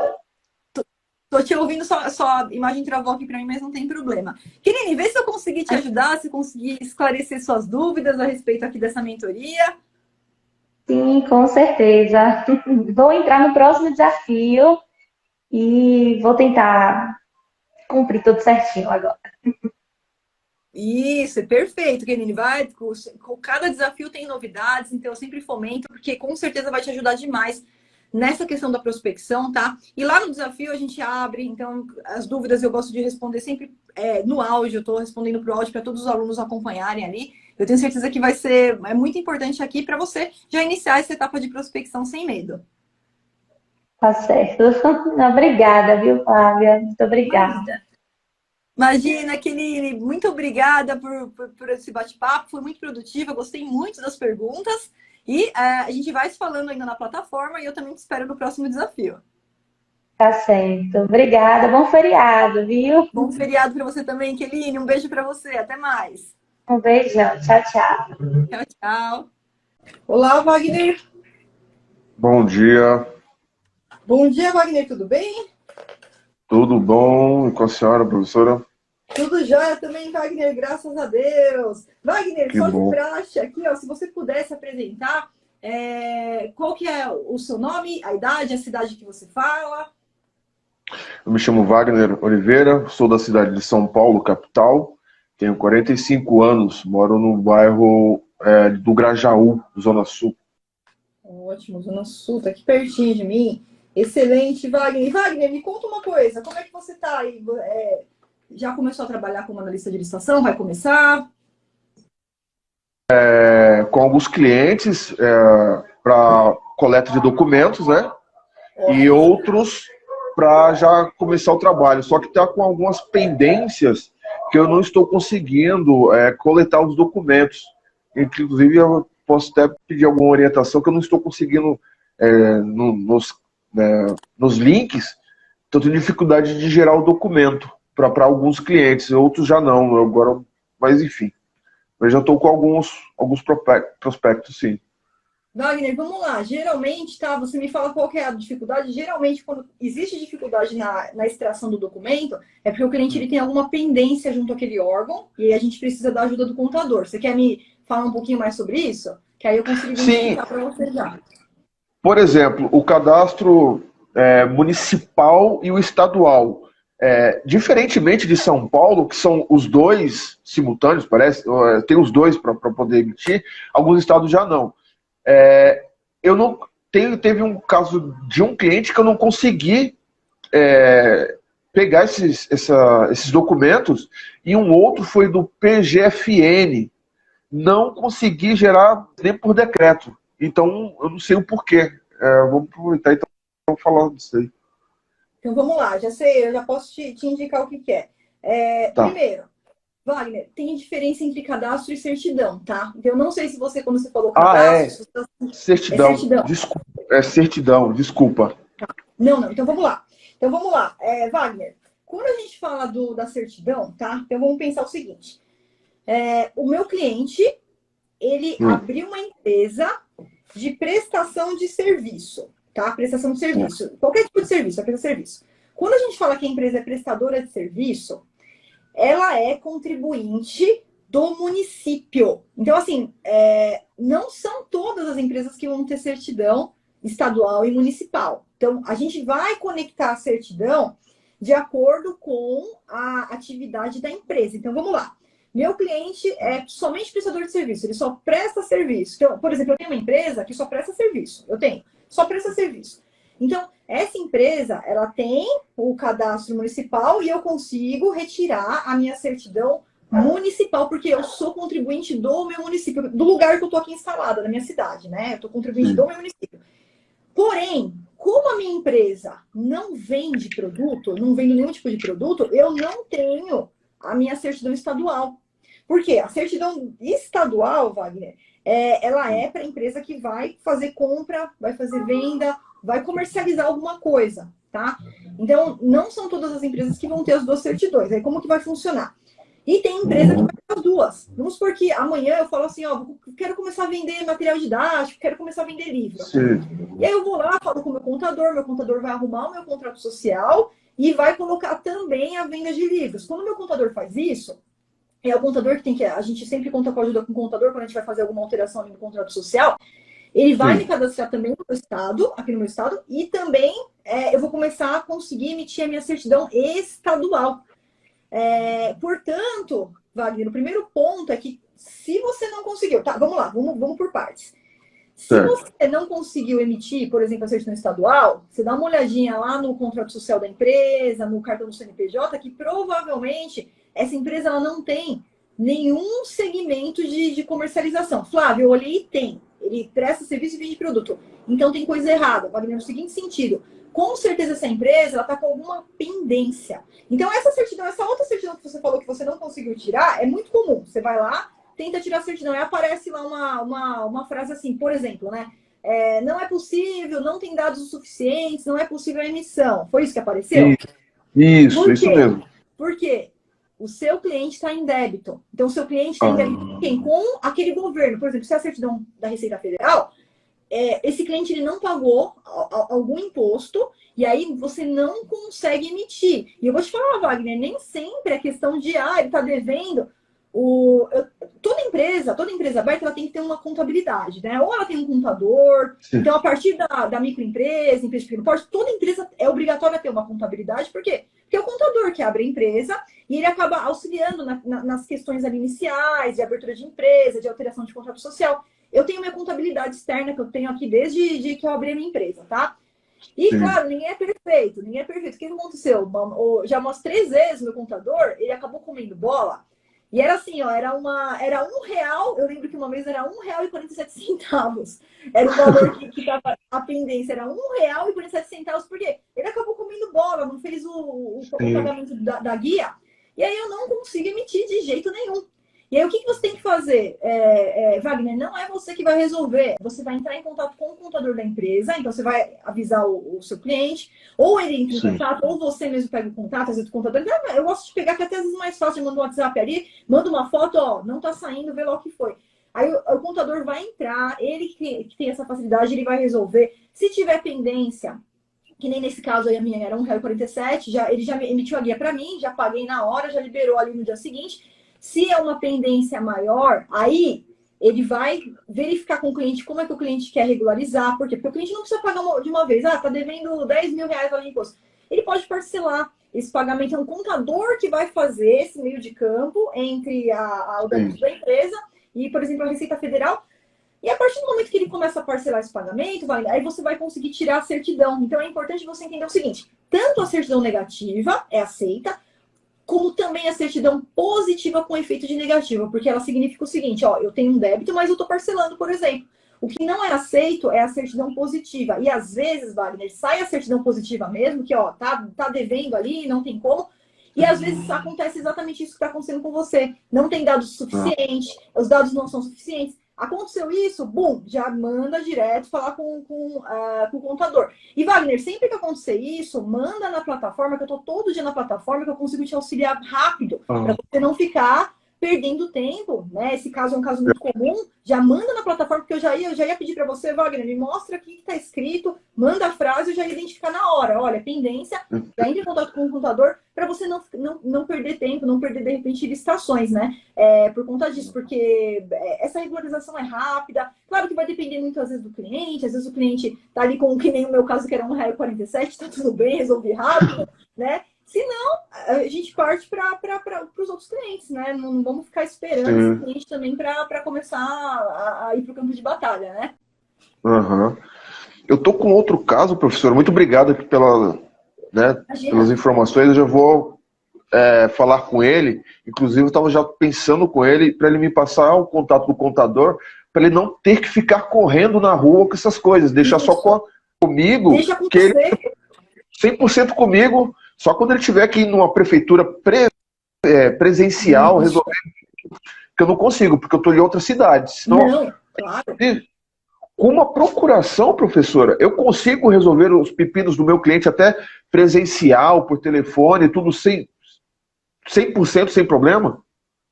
Tô te ouvindo, só a imagem travou aqui para mim, mas não tem problema. Kirine, vê se eu consegui te ajudar, se conseguir esclarecer suas dúvidas a respeito aqui dessa mentoria. Sim, com certeza. Vou entrar no próximo desafio e vou tentar cumprir tudo certinho agora. Isso, é perfeito, Kenine. Vai, com cada desafio tem novidades, então eu sempre fomento, porque com certeza vai te ajudar demais nessa questão da prospecção, tá? E lá no desafio a gente abre, então as dúvidas eu gosto de responder sempre no áudio, eu estou respondendo para o áudio para todos os alunos acompanharem ali. Eu tenho certeza que vai ser muito importante aqui para você já iniciar essa etapa de prospecção sem medo. Tá certo. Obrigada, viu, Flávia? Muito obrigada. Imagina, Kenine, muito obrigada por esse bate-papo, foi muito produtiva, gostei muito das perguntas e a gente vai se falando ainda na plataforma e eu também te espero no próximo desafio. Tá certo. Obrigada. Bom feriado, viu? Bom feriado para você também, Keline. Um beijo para você. Até mais. Um beijão. Tchau, tchau. Tchau, tchau. Olá, Wagner. Bom dia, Bom dia, Wagner. Tudo bem? tudo bom? E com a senhora, professora? Tudo jóia também, Wagner, graças a Deus. Wagner, Que só de bom. praxe aqui, ó, se você pudesse apresentar, qual que é o seu nome, a idade, a cidade que você fala? Eu me chamo Wagner Oliveira, sou da cidade de São Paulo, capital. Tenho 45 anos, moro no bairro do Grajaú, Zona Sul. Ótimo, Zona Sul, tá aqui pertinho de mim. Excelente, Wagner. E, Wagner, me conta uma coisa, como é que você tá aí? Já começou a trabalhar como analista de licitação? Vai começar? Com alguns clientes para coleta de documentos, né? E Ótimo. outros para já começar o trabalho. Só que está com algumas pendências que eu não estou conseguindo coletar os documentos. Inclusive, eu posso até pedir alguma orientação que eu não estou conseguindo nos links. Estou tendo dificuldade de gerar o documento para alguns clientes, outros já não. Agora, mas enfim, eu já estou com alguns prospectos, sim. Wagner, vamos lá. Geralmente, tá? Você me fala qual que é a dificuldade. Geralmente, quando existe dificuldade na extração do documento, é porque o cliente ele tem alguma pendência junto àquele órgão e aí a gente precisa da ajuda do contador. Você quer me falar um pouquinho mais sobre isso? Que aí eu consigo identificar para você já. Por exemplo, o cadastro municipal e o estadual. Diferentemente de São Paulo, que são os dois simultâneos, parece, tem os dois para poder emitir, alguns estados já não. Eu não teve um caso de um cliente que eu não consegui pegar esses documentos, e um outro foi do PGFN. Não consegui gerar nem por decreto. Então, eu não sei o porquê. Vamos aproveitar então falar disso aí. Então vamos lá, já sei, eu já posso te indicar o que é. Tá. Primeiro, Wagner, tem diferença entre cadastro e certidão, tá? Então, eu não sei se você, quando você falou cadastro... Certidão. É certidão. Desculpa. É certidão, desculpa. Não, então vamos lá. Wagner, quando a gente fala da certidão, tá? Então vamos pensar o seguinte. O meu cliente, ele abriu uma empresa de prestação de serviço, tá? Prestação de serviço. Qualquer tipo de serviço, é prestar serviço. Quando a gente fala que a empresa é prestadora de serviço, ela é contribuinte do município. Então, assim, não são todas as empresas que vão ter certidão estadual e municipal. Então, a gente vai conectar a certidão de acordo com a atividade da empresa. Então, vamos lá. Meu cliente é somente prestador de serviço, ele só presta serviço. Então, por exemplo, eu tenho uma empresa que só presta serviço. Só presta serviço. Então, essa empresa, ela tem o cadastro municipal e eu consigo retirar a minha certidão municipal, porque eu sou contribuinte do meu município, do lugar que eu estou aqui instalada, da minha cidade, né? Eu estou contribuinte do meu município. Porém, como a minha empresa não vende produto, não vende nenhum tipo de produto, eu não tenho a minha certidão estadual. Por quê? A certidão estadual, Wagner, ela é para a empresa que vai fazer compra, vai fazer venda, vai comercializar alguma coisa, tá? Então, não são todas as empresas que vão ter as duas certidões. Aí, como que vai funcionar? E tem empresa que vai ter as duas. Vamos supor que amanhã eu falo assim, ó, quero começar a vender material didático, quero começar a vender livro. Sim. E aí eu vou lá, falo com o meu contador vai arrumar o meu contrato social e vai colocar também a venda de livros. Quando o meu contador faz isso, é o contador que tem que... A gente sempre conta com a ajuda com o contador quando a gente vai fazer alguma alteração ali no contrato social. Ele vai me cadastrar também no meu estado, aqui no meu estado, e também eu vou começar a conseguir emitir a minha certidão estadual. Portanto, Wagner, o primeiro ponto é que se você não conseguiu... Tá, vamos lá, vamos por partes. Se você não conseguiu emitir, por exemplo, a certidão estadual, você dá uma olhadinha lá no contrato social da empresa, no cartão do CNPJ, que provavelmente essa empresa ela não tem nenhum segmento de comercialização. Flávio, eu olhei e tem. Ele presta serviço e vende produto. Então tem coisa errada, Wagner, no seguinte sentido. Com certeza essa empresa está com alguma pendência. Então essa outra certidão que você falou que você não conseguiu tirar, é muito comum. Você vai lá, tenta tirar a certidão e aparece lá uma frase assim, por exemplo, né? não é possível, não tem dados suficientes, não é possível a emissão. Foi isso que apareceu? Isso mesmo. Por quê? O seu cliente está em débito. Então, o seu cliente está em débito com quem? Com aquele governo. Por exemplo, se é a certidão da Receita Federal, esse cliente ele não pagou algum imposto e aí você não consegue emitir. E eu vou te falar, Wagner, nem sempre é questão de, ele está devendo. Toda empresa aberta, ela tem que ter uma contabilidade, né? Ou ela tem um contador. Sim. Então, a partir da microempresa, empresa de pequeno porte, toda empresa é obrigatória ter uma contabilidade. Por quê? Porque é o contador que abre a empresa e ele acaba auxiliando nas questões ali iniciais, de abertura de empresa, de alteração de contrato social. Eu tenho minha contabilidade externa, que eu tenho aqui desde que eu abri a minha empresa, tá? E, sim, claro, ninguém é perfeito. O que aconteceu? Já umas 3 vezes meu contador, ele acabou comendo bola. E era assim, era R$1. Eu lembro que uma vez era R$1,47. Era o valor que estava a pendência, era R$1,47, porque ele acabou comendo bola, não fez o pagamento da guia. E aí eu não consigo emitir de jeito nenhum. E aí o que você tem que fazer, Wagner? Não é você que vai resolver. Você vai entrar em contato com o contador da empresa, então você vai avisar o seu cliente, ou ele entra em contato, ou você mesmo pega o contato, às vezes o contador. Eu gosto de pegar, que até às vezes é mais fácil, manda um WhatsApp ali, manda uma foto, não tá saindo, vê lá o que foi. Aí o contador vai entrar, ele que tem essa facilidade, ele vai resolver. Se tiver pendência, que nem nesse caso aí a minha era R$1,47, ele já emitiu a guia para mim, já paguei na hora, já liberou ali no dia seguinte. Se é uma pendência maior, aí ele vai verificar com o cliente como é que o cliente quer regularizar. Por quê? Porque o cliente não precisa pagar de uma vez. Tá devendo R$10 mil lá de imposto. Ele pode parcelar esse pagamento. É um contador que vai fazer esse meio de campo entre o débito da empresa e, por exemplo, a Receita Federal. E a partir do momento que ele começa a parcelar esse pagamento, aí você vai conseguir tirar a certidão. Então, é importante você entender o seguinte. Tanto a certidão negativa é aceita, como também a certidão positiva com efeito de negativa, porque ela significa o seguinte, eu tenho um débito, mas eu estou parcelando, por exemplo. O que não é aceito é a certidão positiva. E às vezes, Wagner, sai a certidão positiva mesmo, que tá devendo ali, não tem como. E às vezes acontece exatamente isso que está acontecendo com você. Não tem dados suficientes, os dados não são suficientes. Aconteceu isso, já manda direto falar com o contador. E, Wagner, sempre que acontecer isso, manda na plataforma, que eu estou todo dia na plataforma, que eu consigo te auxiliar rápido, para você não ficar perdendo tempo, né? Esse caso é um caso muito comum, já manda na plataforma, porque eu já ia pedir para você, Wagner, me mostra aqui que está escrito, manda a frase, eu já ia identificar na hora. Olha, pendência, já entra em contato com o contador, para você não perder tempo, não perder, de repente, licitações, né? Por conta disso, porque essa regularização é rápida. Claro que vai depender muito, às vezes, do cliente. Às vezes o cliente tá ali com, que nem o meu caso, que era R$1,47, tá tudo bem, resolvi rápido, né? Se não, a gente parte para os outros clientes, né? Não vamos ficar esperando esse cliente também para começar a ir para o campo de batalha, né? Eu tô com outro caso, professor. Muito obrigado aqui pelas informações. Eu já vou falar com ele. Inclusive, eu estava já pensando com ele para ele me passar o contato do contador, para ele não ter que ficar correndo na rua com essas coisas. Deixar só comigo. Deixa com você. 100% comigo. Só quando ele tiver que ir numa prefeitura presencial resolver, que eu não consigo, porque eu estou em outra cidade. Senão, claro. Com uma procuração, professora, eu consigo resolver os pepinos do meu cliente até presencial, por telefone, tudo 100% sem problema?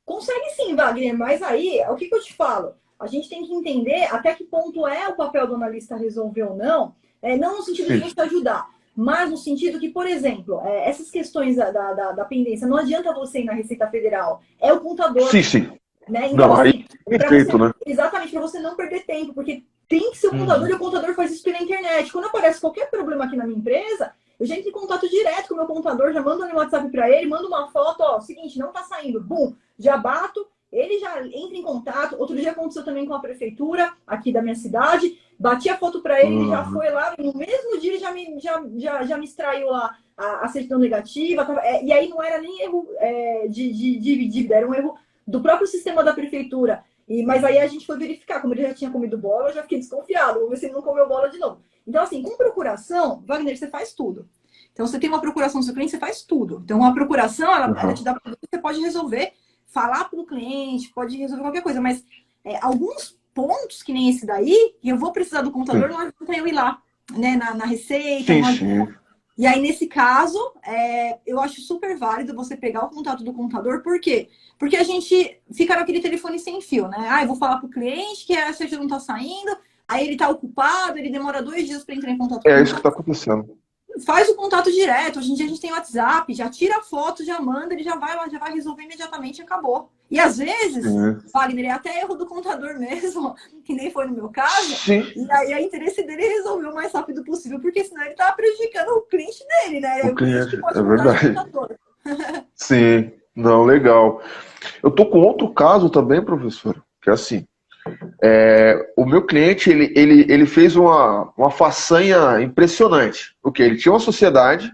Consegue sim, Wagner, mas aí, o que eu te falo? A gente tem que entender até que ponto é o papel do analista resolver ou não, não no sentido de você ajudar, mas no sentido que, por exemplo, essas questões da pendência, não adianta você ir na Receita Federal, é o contador. Sim. Né? Então, não, aí é perfeito, né? Exatamente, para você não perder tempo, porque tem que ser o contador, e o contador faz isso pela internet. Quando aparece qualquer problema aqui na minha empresa, eu já entro em contato direto com o meu contador, já mando no WhatsApp para ele, mando uma foto, seguinte, não tá saindo, já bato, ele já entra em contato. Outro dia aconteceu também com a prefeitura aqui da minha cidade, bati a foto para ele, ele já foi lá, no mesmo dia ele já me extraiu a certidão negativa, e aí não era nem erro de dívida, era um erro do próprio sistema da prefeitura. Mas aí a gente foi verificar, como ele já tinha comido bola, eu já fiquei desconfiado, vou ver se ele não comeu bola de novo. Então, assim, com procuração, Wagner, você faz tudo. Então, você tem uma procuração do seu cliente, você faz tudo. Então, uma procuração, ela te dá, você pode resolver, falar para o cliente, pode resolver qualquer coisa, mas alguns pontos, que nem esse daí, e eu vou precisar do contador, não adianta eu ir lá, né, na Receita. Sim. E aí, nesse caso, eu acho super válido você pegar o contato do contador. Por quê? Porque a gente fica naquele telefone sem fio, né? Eu vou falar pro cliente que a certidão não tá saindo, aí ele tá ocupado, ele demora 2 dias para entrar em contato com É isso que tá acontecendo. Faz o contato direto. Hoje em dia a gente tem WhatsApp, já tira a foto, já manda, ele já vai lá, já vai resolver imediatamente e acabou. E às vezes, Wagner, é até erro do contador mesmo, que nem foi no meu caso. Sim. E aí é interesse dele resolver o mais rápido possível, porque senão ele tá prejudicando o cliente dele, né? O cliente, que pode é verdade. contador. Sim, não, legal. Eu tô com outro caso também, professor, que é assim, o meu cliente, ele fez uma façanha impressionante. O quê? Ele tinha uma sociedade,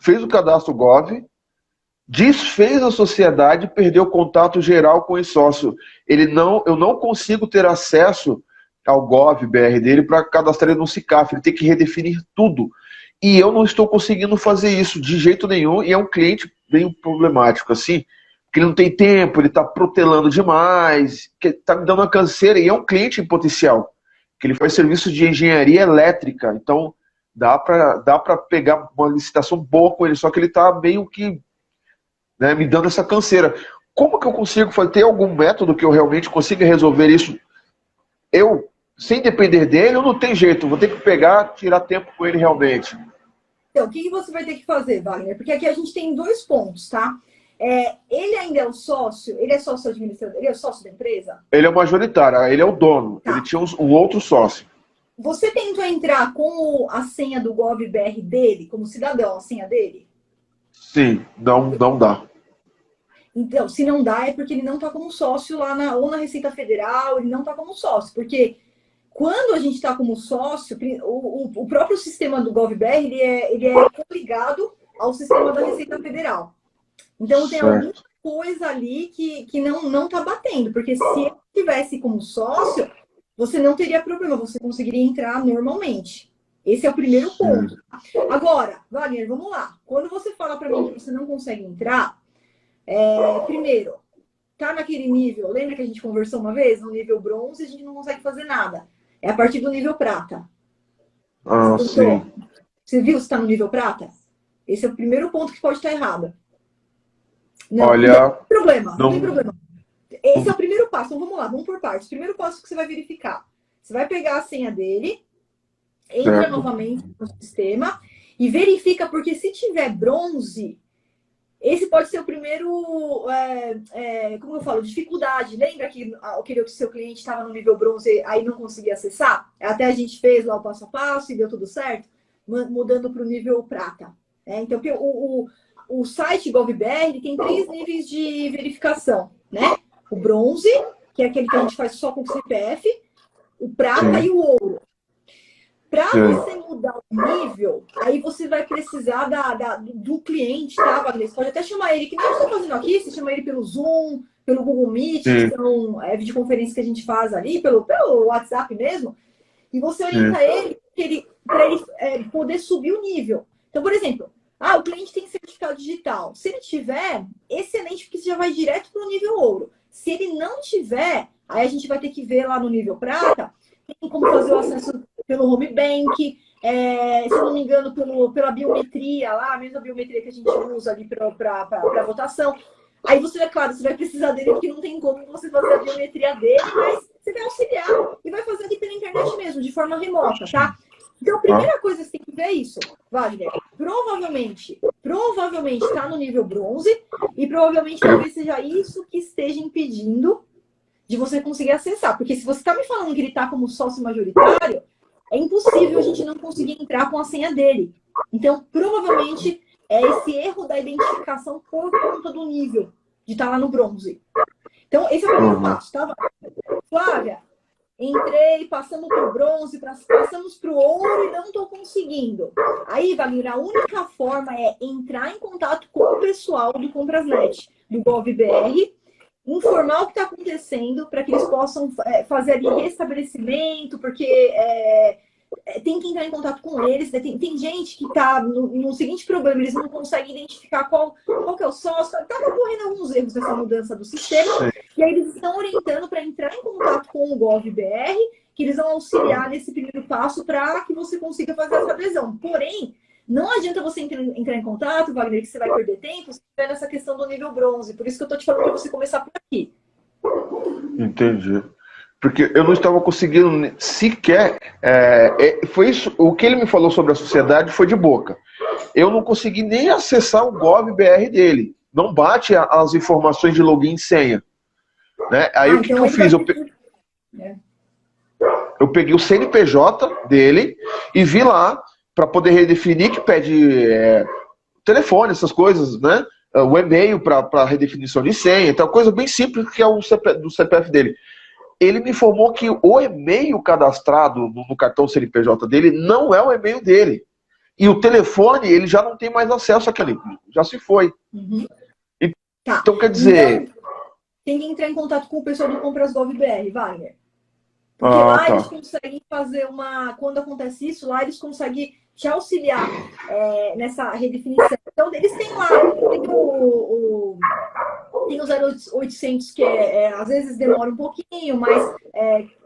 fez o cadastro Gov, desfez a sociedade e perdeu o contato geral com o sócio. Eu não consigo ter acesso ao Gov BR dele para cadastrar ele no SICAF. Ele tem que redefinir tudo. E eu não estou conseguindo fazer isso de jeito nenhum. E é um cliente bem problemático, assim, que ele não tem tempo, ele está protelando demais, que está me dando uma canseira. E é um cliente em potencial, que ele faz serviço de engenharia elétrica. Então, dá para pegar uma licitação boa com ele, só que ele está meio que, né, me dando essa canseira. Como que eu consigo fazer? Tem algum método que eu realmente consiga resolver isso? Eu, sem depender dele, eu não tenho jeito. Vou ter que pegar, tirar tempo com ele realmente. Então, o que você vai ter que fazer, Wagner? Porque aqui a gente tem 2 pontos, tá? Ele ainda é o sócio? Ele é sócio administrador? Ele é o sócio da empresa? Ele é o majoritário, ele é o dono. Tá. Ele tinha um outro sócio. Você tentou entrar com a senha do GovBR dele, como cidadão, a senha dele? Sim, não dá. Então, se não dá, é porque ele não está como sócio lá ou na Receita Federal, ele não está como sócio. Porque quando a gente está como sócio, o próprio sistema do GovBR, ele é coligado ao sistema da Receita Federal. Então, tem alguma coisa ali que não está batendo. Porque se ele estivesse como sócio, você não teria problema, você conseguiria entrar normalmente. Esse é o primeiro ponto. Agora, Wagner, vamos lá. Quando você fala para mim que você não consegue entrar, primeiro, tá naquele nível, lembra que a gente conversou uma vez? No nível bronze, a gente não consegue fazer nada. É a partir do nível prata. Sim. Você viu se está no nível prata? Esse é o primeiro ponto que pode estar errado. Não, Olha, não tem problema, não tem problema. Esse é o primeiro passo. Então vamos lá, vamos por partes. O primeiro passo que você vai verificar. Você vai pegar a senha dele, entra novamente no sistema e verifica, porque se tiver bronze, esse pode ser o primeiro, como eu falo, dificuldade. Lembra que o seu cliente estava no nível bronze, aí não conseguia acessar? Até a gente fez lá o passo a passo e deu tudo certo, mudando para o nível prata. Então, o site GovBR tem 3 níveis de verificação, né? O bronze, que é aquele que a gente faz só com o CPF, o prata e o ouro. Para você mudar o nível, aí você vai precisar do cliente, tá, Wagner? Você pode até chamar ele, que nem eu estou fazendo aqui, você chama ele pelo Zoom, pelo Google Meet, que são videoconferências que a gente faz ali, pelo WhatsApp mesmo, e você orienta ele para ele poder subir o nível. Então, por exemplo, o cliente tem certificado digital. Se ele tiver, excelente, porque você já vai direto para o nível ouro. Se ele não tiver, aí a gente vai ter que ver lá no nível prata, tem como fazer o acesso pelo home bank, se não me engano, pela biometria lá, a mesma biometria que a gente usa ali para votação. Aí você, é claro, você vai precisar dele, porque não tem como você fazer a biometria dele, mas você vai auxiliar e vai fazer aqui pela internet mesmo, de forma remota, tá? Então, a primeira coisa que você tem que ver é isso, Wagner. Provavelmente está no nível bronze e provavelmente talvez seja isso que esteja impedindo de você conseguir acessar. Porque se você está me falando que ele está como sócio majoritário, é impossível a gente não conseguir entrar com a senha dele. Então, provavelmente, é esse erro da identificação por conta do nível de estar lá no bronze. Então, esse é o primeiro passo, tá? Flávia, entrei, passamos para o bronze, passamos para o ouro e não estou conseguindo. Aí, Wagner, a única forma é entrar em contato com o pessoal do Comprasnet, do GovBR, informar o que está acontecendo para que eles possam fazer ali restabelecimento, porque tem que entrar em contato com eles. Tem gente que está no seguinte problema, eles não conseguem identificar qual que é o sócio. Estava ocorrendo alguns erros nessa mudança do sistema. E aí eles estão orientando para entrar em contato com o GovBR, que eles vão auxiliar nesse primeiro passo para que você consiga fazer essa adesão. Porém, não adianta você entrar em contato, Wagner, que você vai perder tempo, se estiver nessa questão do nível bronze. Por isso que eu estou te falando para você começar por aqui. Entendi. Porque eu não estava conseguindo sequer. Foi isso. O que ele me falou sobre a sociedade foi de boca. Eu não consegui nem acessar o GovBR dele. Não bate as informações de login e senha. Né? Aí o que eu fiz? Eu peguei o CNPJ dele e vi lá para poder redefinir, que pede telefone, essas coisas, né? O e-mail para redefinição de senha, então coisa bem simples que é o do CPF dele. Ele me informou que o e-mail cadastrado no cartão CNPJ dele não é o e-mail dele. E o telefone, ele já não tem mais acesso àquele, já se foi. Uhum. Então, quer dizer... Então, tem que entrar em contato com o pessoal do Compras GovBR, Wagner. Porque lá eles conseguem fazer quando acontece isso, lá eles conseguem te auxiliar nessa redefinição. Então, eles têm lá, tem o 0800 que às vezes demora um pouquinho, mas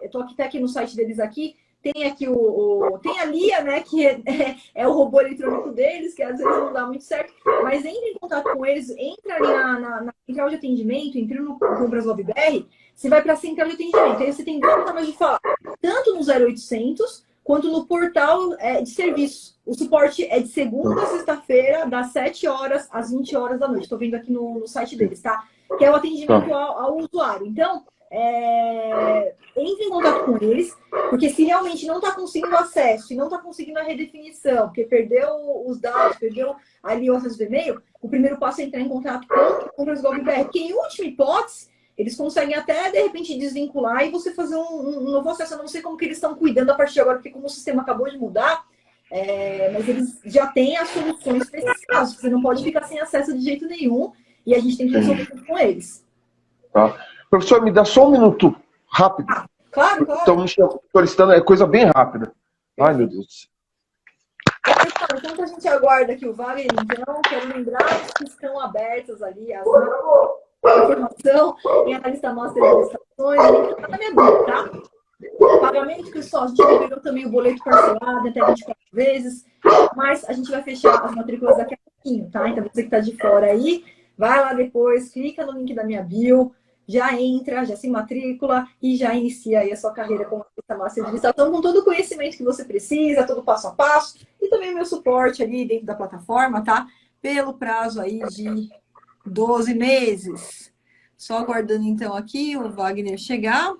eu tô aqui no site deles aqui, tem aqui tem a Lia, né, que é o robô eletrônico deles, que às vezes não dá muito certo, mas entre em contato com eles, entra ali na central de atendimento, entra no Compras GovBR, você vai para a central de atendimento, aí você tem duas formas de falar, tanto no 0800 quanto no portal de serviço. O suporte é de segunda a sexta-feira, das 7 horas às 20 horas da noite. Estou vendo aqui no site deles, tá? Que é o atendimento ao usuário. Então, entre em contato com eles, porque se realmente não está conseguindo acesso, se não está conseguindo a redefinição, porque perdeu os dados, perdeu ali o acesso do e-mail, o primeiro passo é entrar em contato com o Compras GovBR, porque em última hipótese, eles conseguem até, de repente, desvincular e você fazer um novo acesso. Eu não sei como que eles estão cuidando a partir de agora, porque como o sistema acabou de mudar, mas eles já têm as soluções para esses casos. Você não pode ficar sem acesso de jeito nenhum e a gente tem que resolver tudo com eles. Tá. Professor, me dá só um minuto, rápido. Claro. Estão me solicitando, é coisa bem rápida. Ai, meu Deus do céu. Pessoal, enquanto a gente aguarda aqui o Wagner, então, quero lembrar que estão abertas ali as informação em analista master de licitações, a gente está na minha bio, tá? Pagamento que só, a gente liberou também o boleto parcelado até 24 vezes, mas a gente vai fechar as matrículas daqui a pouquinho, tá? Então você que está de fora aí, vai lá depois, clica no link da minha bio, já entra, já se matricula e já inicia aí a sua carreira como analista master de licitação com todo o conhecimento que você precisa, todo passo a passo, e também o meu suporte ali dentro da plataforma, tá? Pelo prazo aí de 12 meses. Só aguardando, então, aqui o Wagner chegar.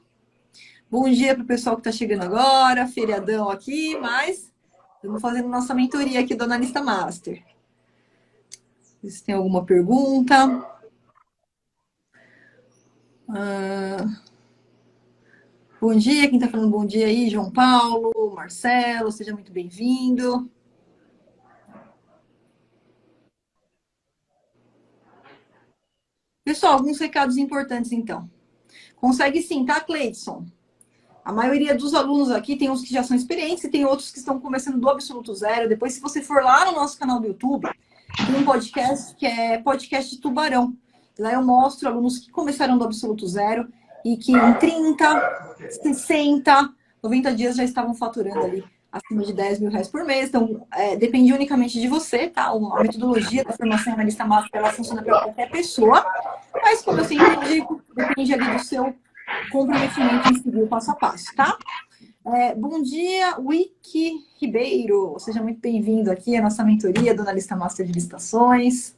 Bom dia para o pessoal que está chegando agora. Feriadão aqui, mas estamos fazendo nossa mentoria aqui do Analista Master. Se tem alguma pergunta. Bom dia, quem está falando bom dia aí? João Paulo, Marcelo, seja muito bem-vindo. Pessoal, alguns recados importantes, então. Consegue sim, tá, Cleidson? A maioria dos alunos aqui, tem uns que já são experientes e tem outros que estão começando do absoluto zero. Depois, se você for lá no nosso canal do YouTube, tem um podcast que é podcast de Tubarão. Lá eu mostro alunos que começaram do absoluto zero e que em 30, 60, 90 dias já estavam faturando ali acima de 10 mil reais por mês. Então, depende unicamente de você, tá? A metodologia da formação analista master, ela funciona para qualquer pessoa. Mas, como eu sempre digo, depende ali do seu comprometimento em seguir o passo a passo, tá? Bom dia, Wiki Ribeiro. Seja muito bem-vindo aqui à nossa mentoria do Analista Master de Licitações.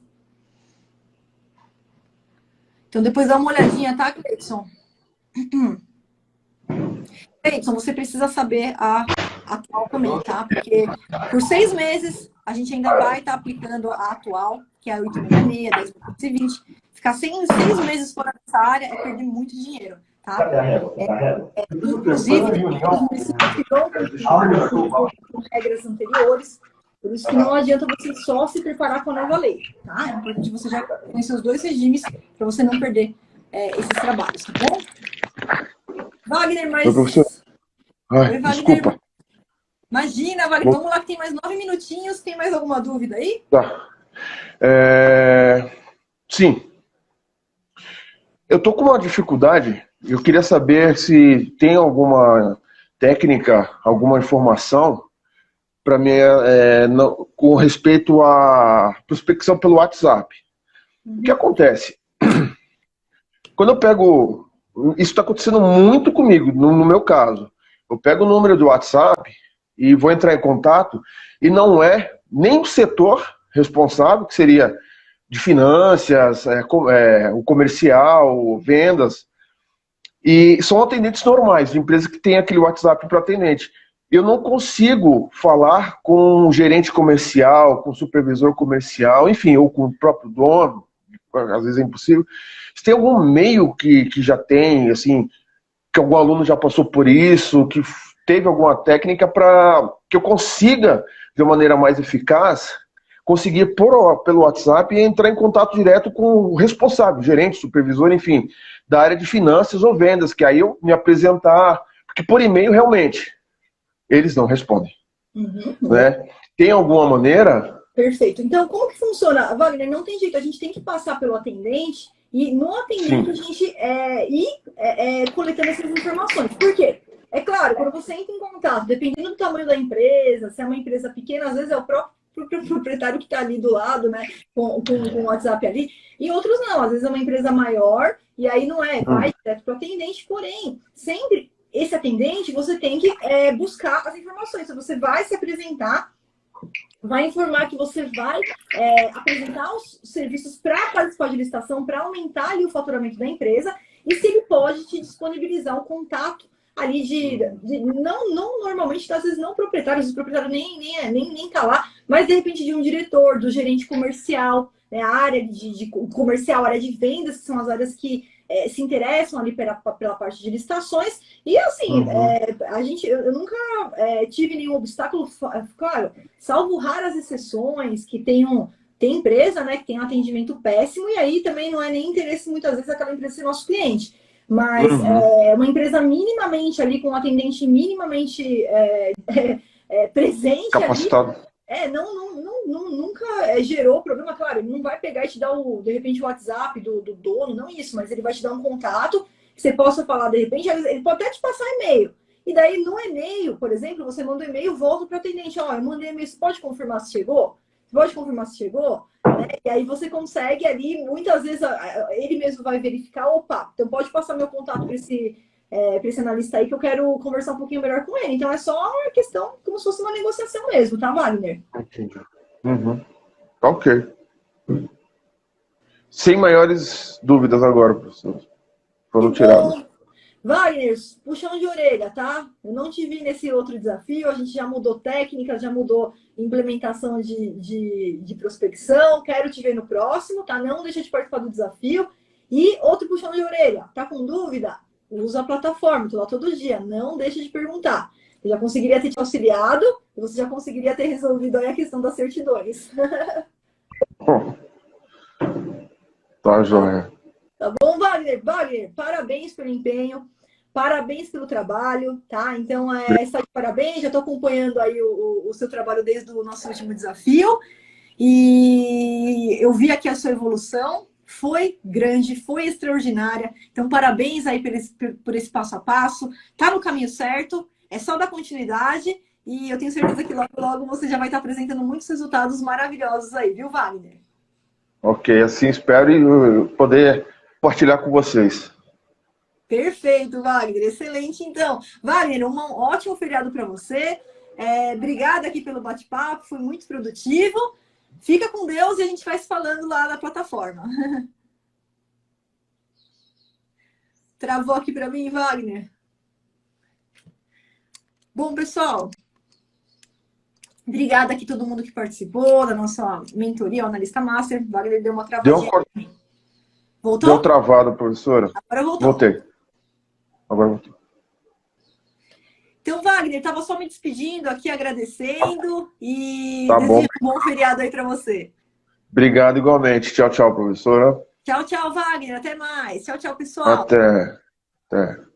Então, depois dá uma olhadinha, tá, Cleidson? Cleidson, você precisa saber a atual também, tá? Porque por 6 meses a gente ainda vai estar aplicando a atual, que é a 866, 10.220. Ficar 6 meses fora dessa área é perder muito dinheiro, tá? Inclusive, os municípios que vão continuar com regras anteriores, por isso que não adianta você só se preparar com a nova lei, tá? É importante você já conhecer os dois regimes para você não perder esses trabalhos, tá bom? Wagner, mas... Oi, Wagner. Desculpa. Imagina, Wagner, vamos lá que tem mais 9 minutinhos. Tem mais alguma dúvida aí? Tá. Sim. Eu tô com uma dificuldade, eu queria saber se tem alguma técnica, alguma informação para mim com respeito à prospecção pelo WhatsApp. O que acontece? Quando eu pego... Isso está acontecendo muito comigo, no meu caso. Eu pego o número do WhatsApp e vou entrar em contato e não é nem o setor responsável, que seria de finanças, o comercial, vendas, e são atendentes normais, de empresa que tem aquele WhatsApp para atendente. Eu não consigo falar com o gerente comercial, com o supervisor comercial, enfim, ou com o próprio dono, às vezes é impossível. Se tem algum meio que já tem, assim, que algum aluno já passou por isso, que teve alguma técnica para que eu consiga, de uma maneira mais eficaz, conseguir pelo WhatsApp e entrar em contato direto com o responsável, gerente, supervisor, enfim, da área de finanças ou vendas, que aí eu me apresentar, porque por e-mail realmente eles não respondem. Né? Tem alguma maneira? Perfeito. Então, como que funciona? Wagner, não tem jeito, a gente tem que passar pelo atendente e no atendente a gente ir coletando essas informações. Por quê? É claro, quando você entra em contato, dependendo do tamanho da empresa, se é uma empresa pequena, às vezes é o próprio proprietário que está ali do lado, né, com o WhatsApp ali, e outros não, às vezes é uma empresa maior, e aí não vai direto para o atendente, porém, sempre esse atendente, você tem que buscar as informações, então, você vai se apresentar, vai informar que você vai apresentar os serviços para participar de licitação, para aumentar ali o faturamento da empresa, e se ele pode te disponibilizar o contato ali não normalmente, às vezes não proprietários, o proprietário nem tá lá, mas de repente de um diretor, do gerente comercial, né, a área de comercial, a área de vendas, que são as áreas que se interessam ali pela parte de licitações, e assim, eu nunca tive nenhum obstáculo, claro, salvo raras exceções que tem empresa, né, que tem um atendimento péssimo, e aí também não é nem interesse muitas vezes aquela empresa ser nosso cliente. Mas uma empresa minimamente ali, com um atendente minimamente presente capacitado. Ali, nunca gerou problema. Claro, ele não vai pegar e te dar, de repente, o WhatsApp do dono, não isso, mas ele vai te dar um contato que você possa falar, de repente, ele pode até te passar e-mail. E daí, no e-mail, por exemplo, você manda um e-mail, volta para o atendente, eu mandei e-mail, você pode confirmar se chegou? Você pode confirmar se chegou? Né? E aí você consegue ali, muitas vezes, ele mesmo vai verificar, opa, então pode passar meu contato para esse analista aí que eu quero conversar um pouquinho melhor com ele. Então é só uma questão como se fosse uma negociação mesmo, tá, Wagner? Entendi. Ok. Sem maiores dúvidas agora, professor. Foram tiradas. Wagner, puxão de orelha, tá? Eu não te vi nesse outro desafio, a gente já mudou técnica, já mudou implementação de prospecção, quero te ver no próximo, tá? Não deixa de participar do desafio. E outro puxão de orelha, tá com dúvida? Usa a plataforma, tô lá todo dia, não deixa de perguntar. Eu já conseguiria ter te auxiliado e você já conseguiria ter resolvido aí a questão das certidões. Tá, joia. Tá bom, Wagner? Wagner, parabéns pelo empenho, parabéns pelo trabalho, tá? Então, está de parabéns, já estou acompanhando aí o seu trabalho desde o nosso último desafio e eu vi aqui a sua evolução, foi grande, foi extraordinária. Então, parabéns aí por esse passo a passo, tá no caminho certo, é só dar continuidade e eu tenho certeza que logo, logo você já vai estar apresentando muitos resultados maravilhosos aí, viu, Wagner? Ok, assim espero e poder compartilhar com vocês. Perfeito, Wagner. Excelente, então. Wagner, um ótimo feriado para você. Obrigada aqui pelo bate-papo, foi muito produtivo. Fica com Deus e a gente vai se falando lá na plataforma. Travou aqui para mim, Wagner? Bom, pessoal, obrigada aqui a todo mundo que participou da nossa mentoria, o Analista Master. Wagner deu uma travadinha. Voltou? Deu travado, professora. Agora voltou. Voltei. Agora voltou. Então, Wagner, estava só me despedindo aqui, agradecendo e tá desejando bom. um bom feriado aí para você. Obrigado igualmente. Tchau, tchau, professora. Tchau, tchau, Wagner. Até mais. Tchau, tchau, pessoal. Até.